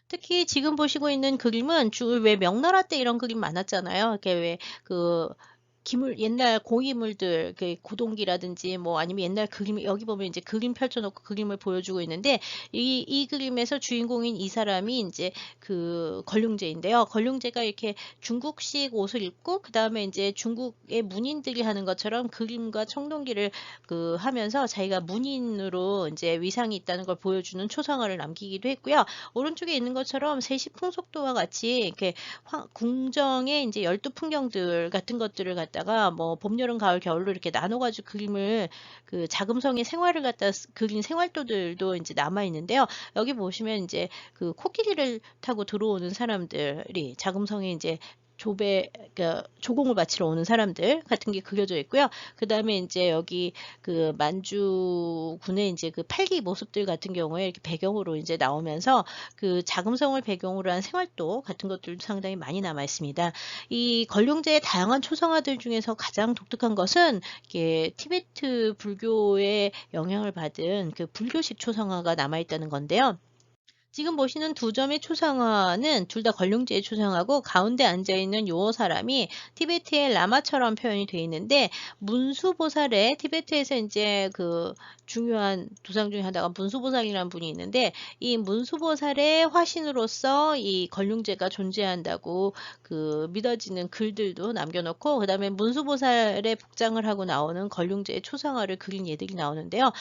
[SPEAKER 1] 특히 지금 보시고 있는 그림은 왜 명나라 때 이런 그림 많았잖아요. 이렇게 왜그 기물, 옛날 고기물들, 그 고동기라든지 뭐 아니면 옛날 그림, 여기 보면 이제 그림 펼쳐놓고 그림을 보여주고 있는데, 이 그림에서 주인공인 이 사람이 이제 그 권룡제인데요. 권룡제가 이렇게 중국식 옷을 입고, 그 다음에 이제 중국의 문인들이 하는 것처럼 그림과 청동기를 그 하면서 자기가 문인으로 이제 위상이 있다는 걸 보여주는 초상화를 남기기도 했고요. 오른쪽에 있는 것처럼 세시풍속도와 같이 이렇게 궁정의 이제 열두 풍경들 같은 것들을 갖다가 뭐 봄, 여름, 가을, 겨울로 이렇게 나눠가지고 그림을 그 자금성의 생활을 갖다 그린 생활도들도 이제 남아 있는데요. 여기 보시면 이제 그 코끼리를 타고 들어오는 사람들이 자금성에 이제 그러니까 조공을 바치러 오는 사람들 같은 게 그려져 있고요. 그 다음에 이제 여기 그 만주군의 이제 그 팔기 모습들 같은 경우에 이렇게 배경으로 이제 나오면서 그 자금성을 배경으로 한 생활도 같은 것들도 상당히 많이 남아 있습니다. 이 권룡제의 다양한 초상화들 중에서 가장 독특한 것은 이게 티베트 불교의 영향을 받은 그 불교식 초상화가 남아 있다는 건데요. 지금 보시는 두 점의 초상화는 둘 다 권룡제의 초상화고, 가운데 앉아있는 요 사람이 티베트의 라마처럼 표현이 되어 있는데, 문수보살의 티베트에서 이제 그 중요한 두상 중에 하나가 문수보살이라는 분이 있는데, 이 문수보살의 화신으로서 이 권룡제가 존재한다고 그 믿어지는 글들도 남겨놓고, 그 다음에 문수보살의 복장을 하고 나오는 권룡제의 초상화를 그린 예들이 나오는데요.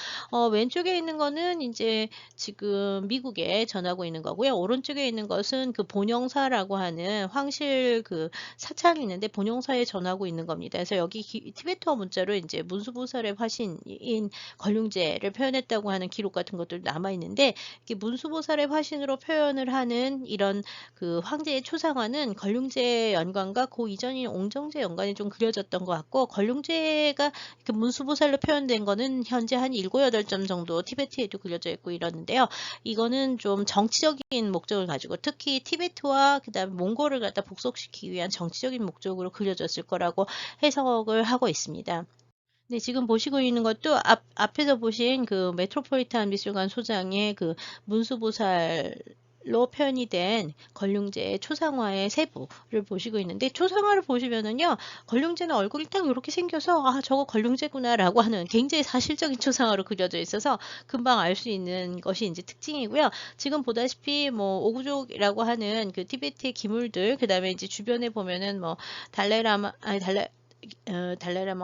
[SPEAKER 1] 왼쪽에 있는 거는 이제 지금 미국에 전하고 있는 거고요. 오른쪽에 있는 것은 그 본영사라고 하는 황실 그 사찰이 있는데 본영사에 전하고 있는 겁니다. 그래서 여기 티베트어 문자로 이제 문수보살의 화신인 권룡제를 표현했다고 하는 기록 같은 것들 남아 있는데, 이게 문수보살의 화신으로 표현을 하는 이런 그 황제의 초상화는 권룡제 연관과 그 이전인 옹정제 연관이 좀 그려졌던 것 같고, 권룡제가 그 문수보살로 표현된 거는 현재 한 7, 8점 정도 티베트에도 그려져 있고 이러는데요. 이거는 좀 정치적인 목적을 가지고, 특히 티베트와 그다음에 몽골을 갖다 복속시키기 위한 정치적인 목적으로 그려졌을 거라고 해석을 하고 있습니다. 네, 지금 보시고 있는 것도 앞에서 보신 그 메트로폴리탄 미술관 소장의 그 문수보살로 표현이 된 권룡제의 초상화의 세부를 보시고 있는데, 초상화를 보시면은요, 권룡제는 얼굴이 딱 이렇게 생겨서 아, 저거 권룡제구나라고 하는 굉장히 사실적인 초상화로 그려져 있어서 금방 알 수 있는 것이 이제 특징이고요. 지금 보다시피 뭐 오구족이라고 하는 그 티베트의 기물들, 그 다음에 이제 주변에 보면은 뭐 달라라마가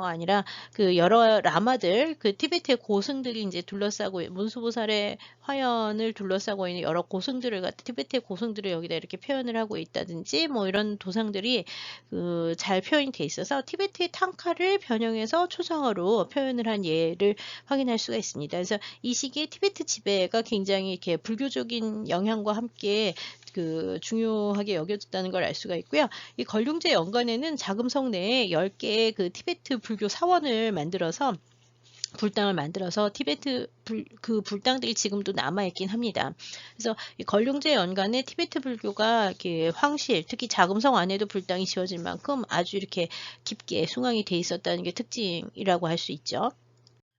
[SPEAKER 1] 아니라 그 여러 라마들, 그 티베트의 고승들이 이제 둘러싸고, 문수보살의 화연을 둘러싸고 있는 여러 고승들을 갖다 티베트의 고승들을 여기다 이렇게 표현을 하고 있다든지 뭐 이런 도상들이 그 잘 표현이 돼 있어서 티베트의 탕카를 변형해서 초상화로 표현을 한 예를 확인할 수가 있습니다. 그래서 이 시기에 티베트 지배가 굉장히 이렇게 불교적인 영향과 함께 그 중요하게 여겨졌다는 걸 알 수가 있고요. 이 권룡제 연간에는 자금성 내에 10개의 그 티베트 불교 사원을 만들어서 불당을 만들어서 티베트 그 불당들이 지금도 남아있긴 합니다. 그래서 이 권룡제 연간에 티베트 불교가 이렇게 황실, 특히 자금성 안에도 불당이 지어질 만큼 아주 이렇게 깊게 숭앙이 돼 있었다는 게 특징이라고 할 수 있죠.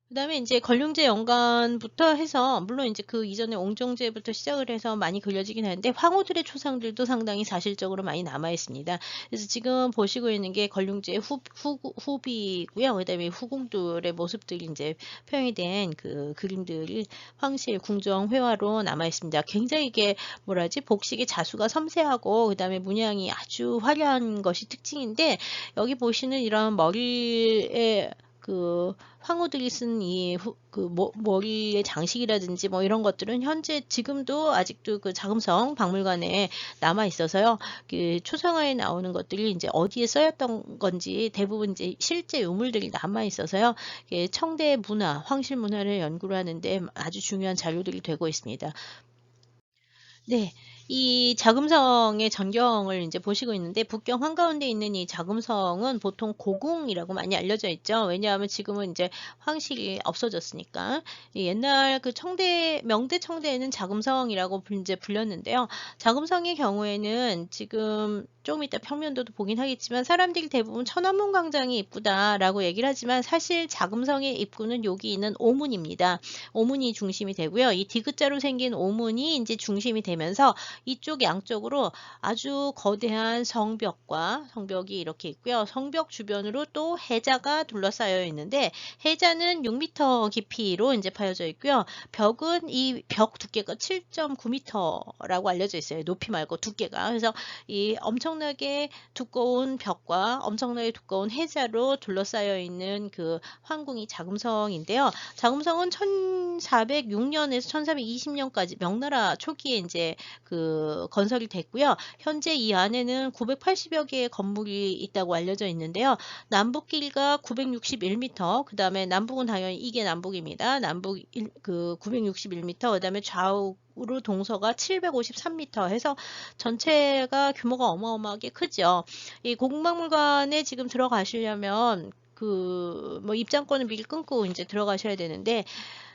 [SPEAKER 1] 그 다음에 이제 권룡제 연관부터 해서, 물론 이제 그 이전에 옹정제부터 시작을 해서 많이 그려지긴 하는데, 황후들의 초상들도 상당히 사실적으로 많이 남아 있습니다. 그래서 지금 보시고 있는 게 권룡제의 후비고요. 그 다음에 후궁들의 모습들이 이제 표현이 된 그 그림들이 황실 궁정 회화로 남아 있습니다. 굉장히 이게 뭐라지, 복식의 자수가 섬세하고 그 다음에 문양이 아주 화려한 것이 특징인데, 여기 보시는 이런 머리에 그 황후들이 쓴 이 머리의 장식이라든지 뭐 이런 것들은 현재 지금도 아직도 그 자금성 박물관에 남아 있어서요. 그 초상화에 나오는 것들이 이제 어디에 쓰였던 건지 대부분 이제 실제 유물들이 남아 있어서요. 청대 문화, 황실 문화를 연구를 하는데 아주 중요한 자료들이 되고 있습니다. 네. 이 자금성의 전경을 이제 보시고 있는데 북경 한가운데 있는 이 자금성은 보통 고궁이라고 많이 알려져 있죠. 왜냐하면 지금은 이제 황실이 없어졌으니까. 이 옛날 그 명대 청대에는 자금성이라고 이제 불렸는데요. 자금성의 경우에는 지금 좀 이따 평면도도 보긴 하겠지만 사람들이 대부분 천안문 광장이 이쁘다라고 얘기를 하지만 사실 자금성의 입구는 여기 있는 오문입니다. 오문이 중심이 되고요. 이 디귿자로 생긴 오문이 이제 중심이 되면서 이쪽 양쪽으로 아주 거대한 성벽이 이렇게 있고요. 성벽 주변으로 또 해자가 둘러싸여 있는데 해자는 6m 깊이로 이제 파여져 있고요. 벽은 이 벽 두께가 7.9m라고 알려져 있어요. 높이 말고 두께가. 그래서 이 엄청나게 두꺼운 벽과 엄청나게 두꺼운 해자로 둘러싸여 있는 그 황궁이 자금성인데요. 자금성은 1406년에서 1420년까지 명나라 초기에 이제 그 건설이 됐고요. 현재 이 안에는 980여 개의 건물이 있다고 알려져 있는데요. 남북길이가 961m, 그 다음에 남북은 당연히 이게 남북입니다. 남북 961m, 그 다음에 좌우로 동서가 753m 해서 전체가 규모가 어마어마하게 크죠. 이 고궁박물관에 지금 들어가시려면 뭐 입장권을 미리 끊고 이제 들어가셔야 되는데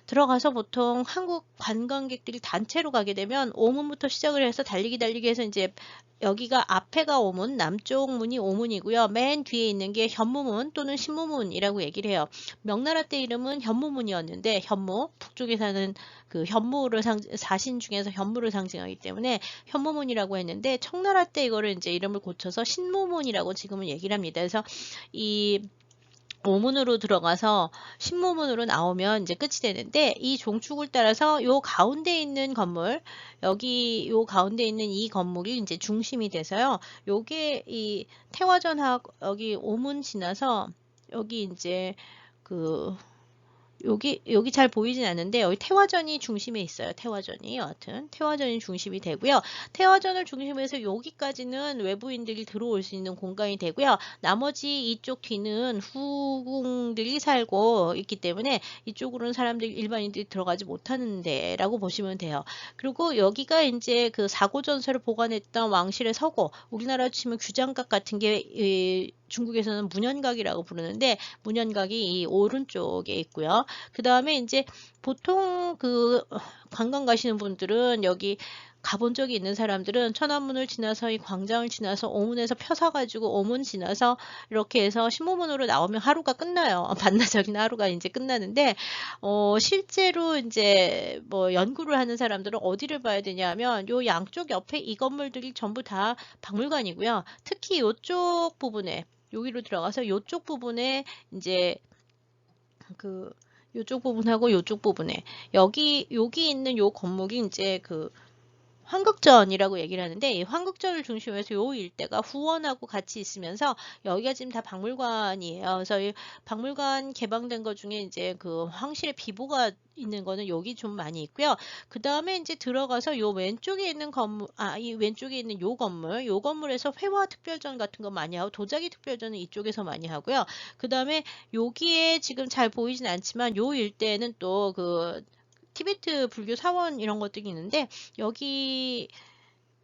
[SPEAKER 1] 들어가서 보통 한국 관광객들이 단체로 가게 되면 오문부터 시작을 해서 달리기 해서 이제 여기가 앞에가 오문, 남쪽 문이 오문이고요. 맨 뒤에 있는 게 현무문 또는 신무문이라고 얘기를 해요. 명나라 때 이름은 현무문이었는데 현무, 북쪽에 사는 그 현무를 사신 중에서 현무를 상징하기 때문에 현무문이라고 했는데 청나라 때 이거를 이제 이름을 고쳐서 신무문이라고 지금은 얘기를 합니다. 그래서 이 오문으로 들어가서 신무문으로 나오면 이제 끝이 되는데 이 종축을 따라서 요 가운데 있는 건물 요 가운데 있는 이 건물이 이제 중심이 돼서요. 요게 이 태화전하고 여기 오문 지나서 여기 이제 그 여기 잘 보이진 않는데 여기 태화전이 중심에 있어요. 태화전이 여하튼 태화전이 중심이 되고요. 태화전을 중심으로 해서 여기까지는 외부인들이 들어올 수 있는 공간이 되고요. 나머지 이쪽 뒤는 후궁들이 살고 있기 때문에 이쪽으로는 일반인들이 들어가지 못하는 데라고 보시면 돼요. 그리고 여기가 이제 그 사고전서를 보관했던 왕실의 서고, 우리나라로 치면 규장각 같은 게 중국에서는 문현각이라고 부르는데 문현각이 이 오른쪽에 있고요. 그 다음에 이제 보통 그 관광 가시는 분들은 여기 가본 적이 있는 사람들은 천안문을 지나서 이 광장을 지나서 오문에서 펴서가지고 오문 지나서 이렇게 해서 신무문으로 나오면 하루가 끝나요. 반나절이나 하루가 이제 끝나는데 실제로 이제 뭐 연구를 하는 사람들은 어디를 봐야 되냐면 요 양쪽 옆에 이 건물들이 전부 다 박물관이고요. 특히 요쪽 부분에 여기로 들어가서 요쪽 부분에 이제 그 요쪽 부분하고 요쪽 부분에 여기 있는 요 건물이 이제 그 황극전이라고 얘기를 하는데 이 황극전을 중심으로 해서 요 일대가 후원하고 같이 있으면서 여기가 지금 다 박물관이에요. 그래서 이 박물관 개방된 것 중에 이제 그 황실의 비보가 있는 거는 여기 좀 많이 있고요. 그 다음에 이제 들어가서 요 왼쪽에 있는 건물, 이 왼쪽에 있는 요 건물에서 회화 특별전 같은 거 많이 하고 도자기 특별전은 이쪽에서 많이 하고요. 그 다음에 여기에 지금 잘 보이진 않지만 요 일대에는 또 그 티베트 불교 사원 이런 것들이 있는데 여기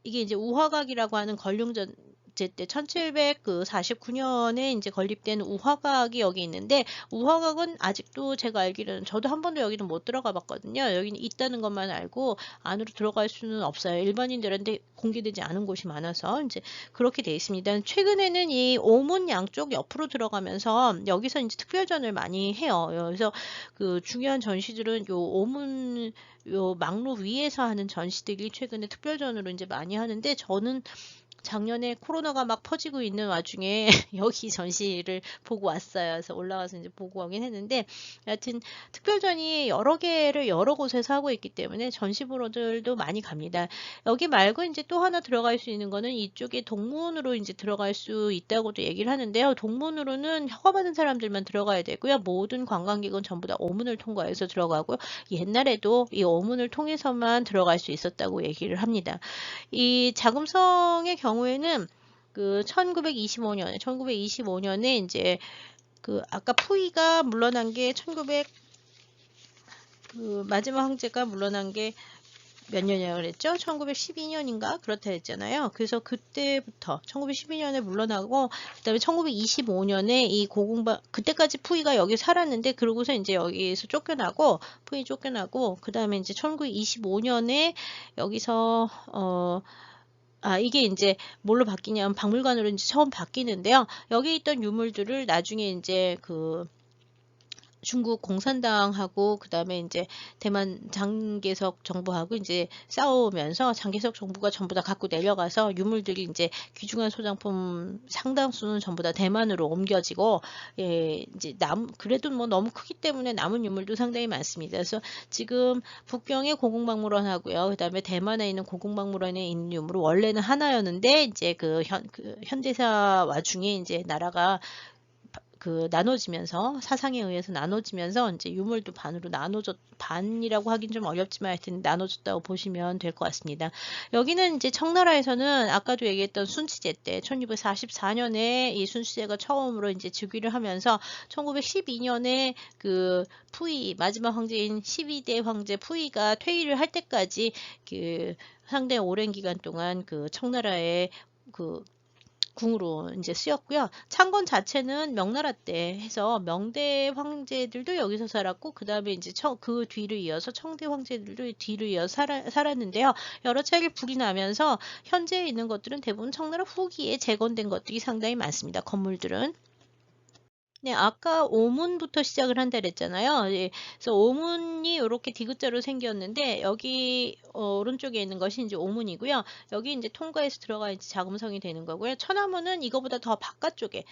[SPEAKER 1] 이게 이제 우화각이라고 하는 걸륭전 때 1749년에 이제 건립된 우화각이 여기 있는데 우화각은 아직도 제가 알기로는 저도 한 번도 여기는 못 들어가 봤거든요. 여기는 있다는 것만 알고 안으로 들어갈 수는 없어요. 일반인들한테 공개되지 않은 곳이 많아서 이제 그렇게 돼 있습니다. 최근에는 이 오문 양쪽 옆으로 들어가면서 여기서 이제 특별전을 많이 해요. 그래서 그 중요한 전시들은 요 오문 요 막로 위에서 하는 전시들이 최근에 특별전으로 이제 많이 하는데 저는 작년에 코로나가 막 퍼지고 있는 와중에 여기 전시를 보고 왔어요. 그래서 올라가서 이제 보고 오긴 했는데, 여하튼 특별전이 여러 개를 여러 곳에서 하고 있기 때문에 전시 보러들도 많이 갑니다. 여기 말고 이제 또 하나 들어갈 수 있는 거는 이쪽에 동문으로 이제 들어갈 수 있다고도 얘기를 하는데요. 동문으로는 허가받은 사람들만 들어가야 되고요. 모든 관광객은 전부 다 오문을 통과해서 들어가고요. 옛날에도 이 오문을 통해서만 들어갈 수 있었다고 얘기를 합니다. 이 자금성의 경우에는 그 1925년에 이제 그 아까 푸이가 물러난 게 그 마지막 황제가 물러난 게 몇 년이라고 그랬죠? 1912년인가? 그렇다 했잖아요. 그래서 그때부터 1912년에 물러나고 그다음에 1925년에 이 그때까지 푸이가 여기 살았는데 그러고서 이제 여기서 푸이 쫓겨나고 그다음에 이제 1925년에 여기서 이게 이제 뭘로 바뀌냐면 박물관으로 이제 처음 바뀌는데요. 여기 있던 유물들을 나중에 이제 그 중국 공산당하고 그다음에 이제 대만 장개석 정부하고 이제 싸우면서 장개석 정부가 전부 다 갖고 내려가서 유물들이 이제 귀중한 소장품 상당수는 전부 다 대만으로 옮겨지고, 예, 이제 그래도 뭐 너무 크기 때문에 남은 유물도 상당히 많습니다. 그래서 지금 북경의 고궁박물원하고요. 그다음에 대만에 있는 고궁박물원에 있는 유물은 원래는 하나였는데 이제 그 현대사 와중에 이제 나라가 나눠지면서 사상에 의해서 나눠지면서 이제 유물도 반이라고 하긴 좀 어렵지만 하여튼 나눠졌다고 보시면 될 것 같습니다. 여기는 이제 청나라에서는 아까도 얘기했던 순치제 때 1944년에 이 순치제가 처음으로 이제 즉위를 하면서 1912년에 그 푸이 마지막 황제인 12대 황제 푸이가 퇴위를 할 때까지 그 상당히 오랜 기간 동안 그 청나라의 그 궁으로 이제 쓰였고요. 창건 자체는 명나라 때 해서 명대 황제들도 여기서 살았고 그 다음에 이제 그 뒤를 이어서 청대 황제들도 뒤를 이어서 살았는데요. 여러 차례 불이 나면서 현재 있는 것들은 대부분 청나라 후기에 재건된 것들이 상당히 많습니다. 건물들은. 네, 아까 오문부터 시작을 한다 그랬잖아요. 예, 그래서 오문이 이렇게 디귿자로 생겼는데 여기 오른쪽에 있는 것이 이제 오문이고요. 여기 이제 통과해서 들어가 이제 자금성이 되는 거고요. 천안문은 이거보다 더 바깥쪽에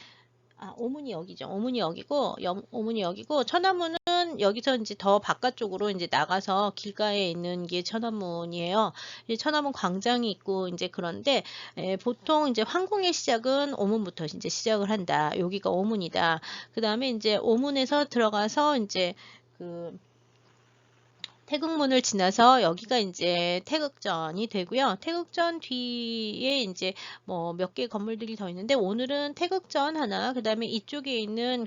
[SPEAKER 1] 오문이 여기죠. 오문이 여기고 천안문은 여기서 이제 더 바깥쪽으로 이제 나가서 길가에 있는 게 천안문이에요. 천안문 광장이 있고 이제 그런데 보통 이제 황궁의 시작은 오문부터 이제 시작을 한다. 여기가 오문이다. 그 다음에 이제 오문에서 들어가서 이제 그 태극문을 지나서 여기가 이제 태극전이 되고요. 태극전 뒤에 이제 뭐 몇 개 건물들이 더 있는데 오늘은 태극전 하나, 그 다음에 이쪽에 있는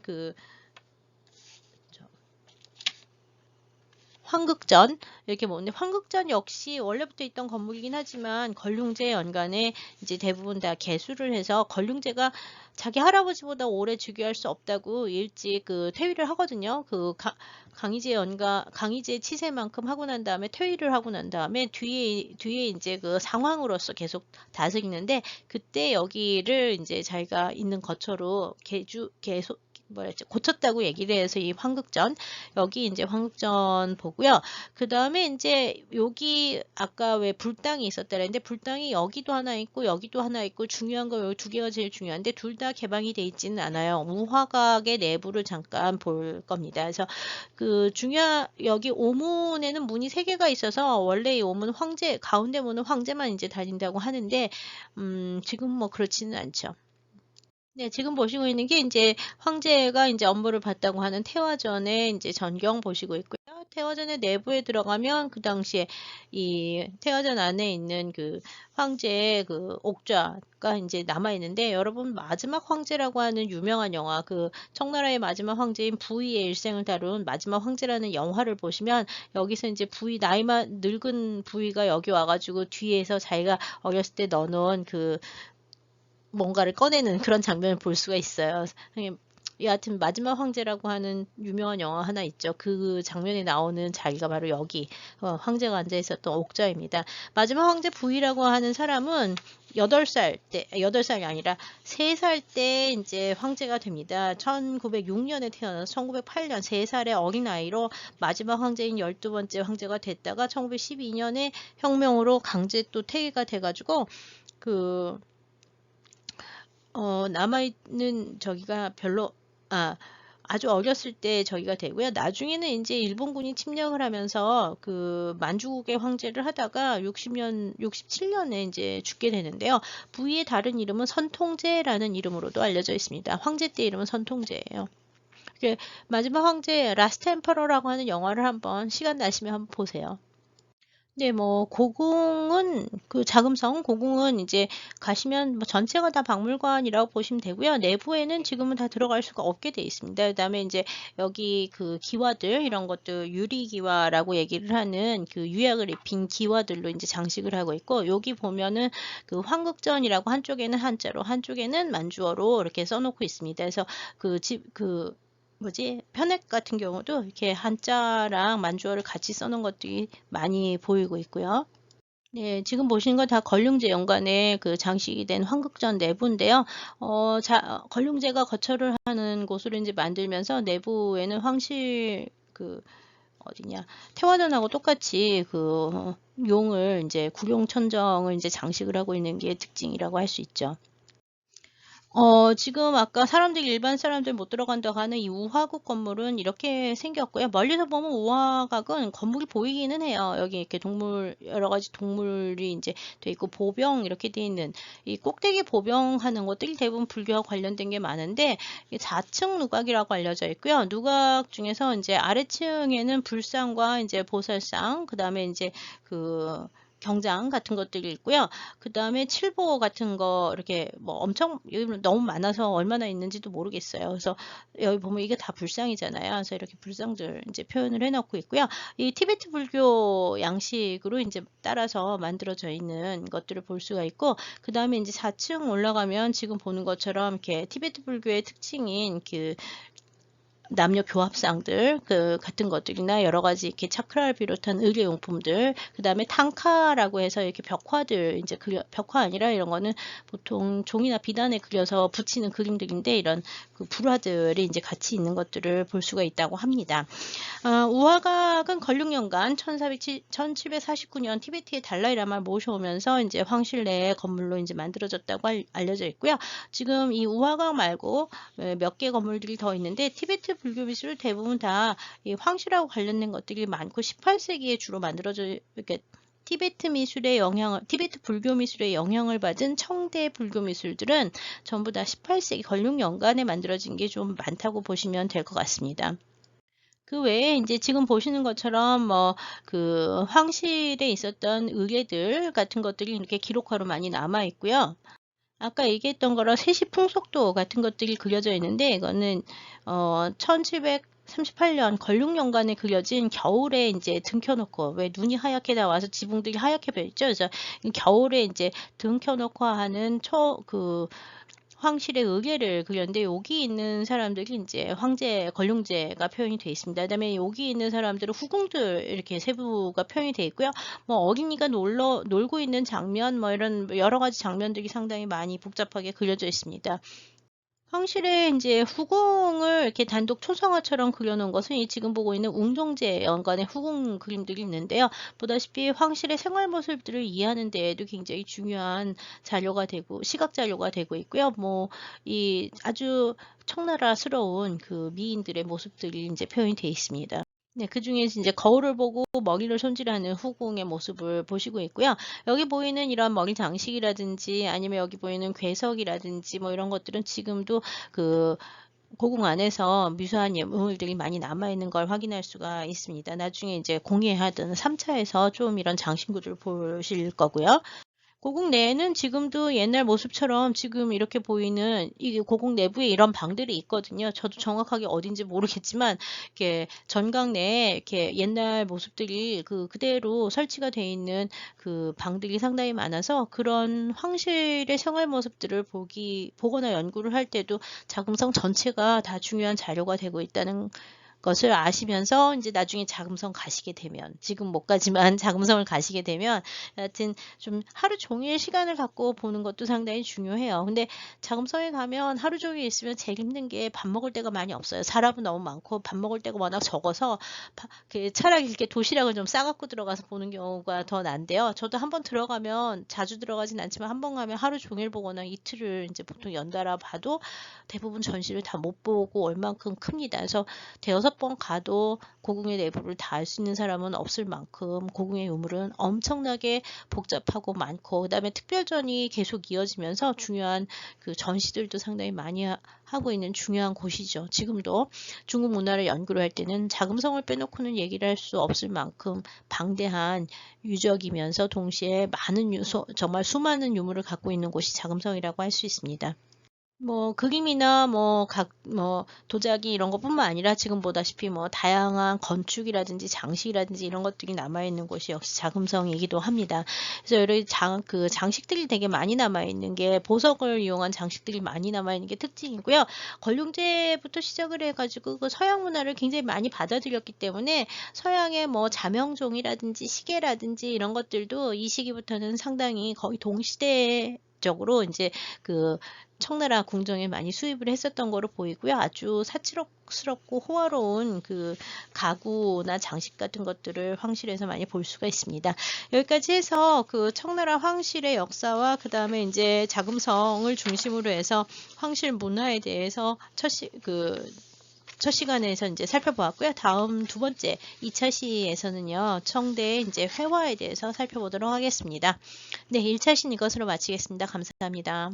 [SPEAKER 1] 황극전 이렇게 보는데 황극전 역시 원래부터 있던 건물이긴 하지만 걸륭제 연간에 이제 대부분 다 개수를 해서 걸륭제가 자기 할아버지보다 오래 즉위할 수 없다고 일찍 퇴위를 하거든요. 강희제 치세만큼 하고 난 다음에 퇴위를 하고 난 다음에 뒤에 이제 그 상황으로서 계속 다스리는데 그때 여기를 이제 자기가 있는 거처로 계속 고쳤다고 얘기를 해서 이 황극전 여기 이제 황극전 보고요. 그 다음에 이제 여기 아까 왜 불당이 있었다 그랬는데 불당이 여기도 하나 있고 여기도 하나 있고 중요한 거 여기 두 개가 제일 중요한데 둘 다 개방이 돼 있지는 않아요. 우화각의 내부를 잠깐 볼 겁니다. 그래서 여기 오문에는 문이 세 개가 있어서 원래 이 오문 가운데 문은 황제만 이제 다닌다고 하는데 지금 뭐 그렇지는 않죠. 네, 지금 보시고 있는 게 이제 황제가 이제 업무를 받다고 하는 태화전의 이제 전경 보시고 있고요. 태화전의 내부에 들어가면 그 당시에 이 태화전 안에 있는 황제의 옥좌가 이제 남아 있는데 여러분 마지막 황제라고 하는 유명한 영화 청나라의 마지막 황제인 부위의 일생을 다룬 마지막 황제라는 영화를 보시면 여기서 이제 늙은 부위가 여기 와가지고 뒤에서 자기가 어렸을 때 넣어놓은 뭔가를 꺼내는 그런 장면을 볼 수가 있어요. 여하튼 마지막 황제라고 하는 유명한 영화 하나 있죠. 그 장면에 나오는 자기가 바로 여기 황제가 앉아 있었던 옥좌입니다. 마지막 황제 부위라고 하는 사람은 8살이 아니라 3살 때 이제 황제가 됩니다. 1906년에 태어나서 1908년 3살의 어린아이로 마지막 황제인 12번째 황제가 됐다가 1912년에 혁명으로 강제 또 퇴위가 돼가지고 남아있는 저기가 별로 아주 어렸을 때 저기가 되고요. 나중에는 인제 일본군이 침략을 하면서 그 만주국의 황제를 하다가 67 년에 인제 죽게 되는데요. 부위의 다른 이름은 선통제라는 이름으로도 알려져 있습니다. 황제 때 이름은 선통제예요. 그 마지막 황제 라스트 엠퍼러라고 하는 영화를 한번 시간 나시면 한번 보세요. 네, 뭐 고궁은 그 자금성 고궁은 이제 가시면 뭐 전체가 다 박물관이라고 보시면 되고요. 내부에는 지금은 다 들어갈 수가 없게 돼 있습니다. 그다음에 이제 여기 그 기와들 이런 것도 유리기와라고 얘기를 하는 그 유약을 입힌 기와들로 이제 장식을 하고 있고 여기 보면은 그 황극전이라고 한쪽에는 한자로 한쪽에는 만주어로 이렇게 써놓고 있습니다. 그래서 그 뭐지? 편액 같은 경우도 이렇게 한자랑 만주어를 같이 써놓은 것들이 많이 보이고 있고요. 네, 지금 보시는 건 다 걸륭제 연관의 그 장식이 된 황극전 내부인데요. 걸륭제가 거처를 하는 곳으로 이제 만들면서 내부에는 황실 그 어디냐 태화전하고 똑같이 그 용을 이제 구룡천정을 이제 장식을 하고 있는 게 특징이라고 할 수 있죠. 지금 아까 일반 사람들 못 들어간다고 하는 이 우화국 건물은 이렇게 생겼고요. 멀리서 보면 우화각은 건물이 보이기는 해요. 여기 이렇게 여러 가지 동물이 이제 돼 있고 보병 이렇게 돼 있는 이 꼭대기 보병하는 것들이 대부분 불교와 관련된 게 많은데 4층 누각이라고 알려져 있고요. 누각 중에서 이제 아래층에는 불상과 이제 보살상, 그다음에 이제 그 경장 같은 것들이 있고요. 그 다음에 칠보 같은 거 이렇게 뭐 엄청 너무 많아서 얼마나 있는지도 모르겠어요. 그래서 여기 보면 이게 다 불상이잖아요. 그래서 이렇게 불상들 이제 표현을 해놓고 있고요. 이 티베트 불교 양식으로 이제 따라서 만들어져 있는 것들을 볼 수가 있고, 그 다음에 이제 4층 올라가면 지금 보는 것처럼 이렇게 티베트 불교의 특징인 그 남녀 교합상들 같은 것들이나 여러 가지 이렇게 차크라를 비롯한 의료용품들, 그다음에 탕카라고 해서 이렇게 벽화들 이제 벽화 아니라 이런 거는 보통 종이나 비단에 그려서 붙이는 그림들인데 이런 그 불화들이 이제 같이 있는 것들을 볼 수가 있다고 합니다. 우화각은 걸륭연간 1749년 티베트의 달라이라마를 모셔오면서 이제 황실 내 건물로 이제 만들어졌다고 알려져 있고요. 지금 이 우화각 말고 몇 개 건물들이 더 있는데 티베트 불교 미술 대부분 다 이 황실하고 관련된 것들이 많고 18세기에 주로 만들어져 이렇게 티베트 불교 미술의 영향을 받은 청대 불교 미술들은 전부 다 18세기 걸륭연간에 만들어진 게 좀 많다고 보시면 될 것 같습니다. 그 외에 이제 지금 보시는 것처럼 뭐 그 황실에 있었던 의례들 같은 것들이 이렇게 기록화로 많이 남아 있고요. 아까 얘기했던 거랑 세시 풍속도 같은 것들이 그려져 있는데 이거는 1738년 걸륭연간에 그려진 겨울에 이제 등 켜놓고 왜 눈이 하얗게 나와서 지붕들이 하얗게 보였죠. 그래서 겨울에 이제 등 켜놓고 하는 황실의 의례를 그렸는데 여기 있는 사람들이 이제 황제 걸륭제가 표현이 되어 있습니다. 그다음에 여기 있는 사람들은 후궁들 이렇게 세부가 표현이 되어 있고요. 뭐 어린이가 놀고 있는 장면 뭐 이런 여러 가지 장면들이 상당히 많이 복잡하게 그려져 있습니다. 황실에 이제 후궁을 이렇게 단독 초상화처럼 그려놓은 것은 이 지금 보고 있는 웅정제 연간의 후궁 그림들이 있는데요. 보다시피 황실의 생활 모습들을 이해하는 데에도 굉장히 중요한 자료가 되고 시각 자료가 되고 있고요. 뭐 이 아주 청나라스러운 그 미인들의 모습들이 이제 표현이 되어 있습니다. 네, 그중에서 이제 거울을 보고 머리를 손질하는 후궁의 모습을 보시고 있고요. 여기 보이는 이런 머리 장식이라든지 아니면 여기 보이는 괴석이라든지 뭐 이런 것들은 지금도 그 고궁 안에서 묘사한 예물들이 많이 남아있는 걸 확인할 수가 있습니다. 나중에 이제 공예하던 3차에서 좀 이런 장신구들을 보실 거고요. 고궁 내에는 지금도 옛날 모습처럼 지금 이렇게 보이는 이 고궁 내부에 이런 방들이 있거든요. 저도 정확하게 어딘지 모르겠지만 이렇게 전각 내에 이렇게 옛날 모습들이 그대로 설치가 되어 있는 그 방들이 상당히 많아서 그런 황실의 생활 모습들을 보거나 연구를 할 때도 자금성 전체가 다 중요한 자료가 되고 있다는 것을 아시면서 이제 나중에 자금성 가시게 되면, 지금 못 가지만 자금성을 가시게 되면 하여튼 좀 하루 종일 시간을 갖고 보는 것도 상당히 중요해요. 근데 자금성에 가면 하루 종일 있으면 제일 힘든 게 밥 먹을 데가 많이 없어요. 사람은 너무 많고 밥 먹을 데가 워낙 적어서 차라리 이렇게 도시락을 좀 싸갖고 들어가서 보는 경우가 더 난데요. 저도 한번 들어가면, 자주 들어가진 않지만 한 번 가면 하루 종일 보거나 이틀을 이제 보통 연달아 봐도 대부분 전시를 다 못 보고 올 만큼 큽니다. 그래서 대여섯 번 가도 고궁의 내부를 다 알 수 있는 사람은 없을 만큼 고궁의 유물은 엄청나게 복잡하고 많고, 그다음에 특별전이 계속 이어지면서 중요한 그 전시들도 상당히 많이 하고 있는 중요한 곳이죠. 지금도 중국 문화를 연구를 할 때는 자금성을 빼놓고는 얘기를 할 수 없을 만큼 방대한 유적이면서 동시에 많은 정말 수많은 유물을 갖고 있는 곳이 자금성이라고 할 수 있습니다. 뭐 그림이나 도자기 이런 것뿐만 아니라 지금 보다시피 뭐 다양한 건축이라든지 장식이라든지 이런 것들이 남아 있는 곳이 역시 자금성이기도 합니다. 그래서 여러 장식들이 되게 많이 남아 있는 게, 보석을 이용한 장식들이 많이 남아 있는 게 특징이고요. 걸륭제부터 시작을 해가지고 그 서양 문화를 굉장히 많이 받아들였기 때문에 서양의 뭐 자명종이라든지 시계라든지 이런 것들도 이 시기부터는 상당히 거의 동시대적으로 이제 그 청나라 궁정에 많이 수입을 했었던 거로 보이고요. 아주 사치스럽고 호화로운 그 가구나 장식 같은 것들을 황실에서 많이 볼 수가 있습니다. 여기까지 해서 그 청나라 황실의 역사와 그 다음에 이제 자금성을 중심으로 해서 황실 문화에 대해서 첫 시간에서 이제 살펴보았고요. 다음 두 번째 2차 시에서는요, 청대의 이제 회화에 대해서 살펴보도록 하겠습니다. 네, 1차 시는 이것으로 마치겠습니다. 감사합니다.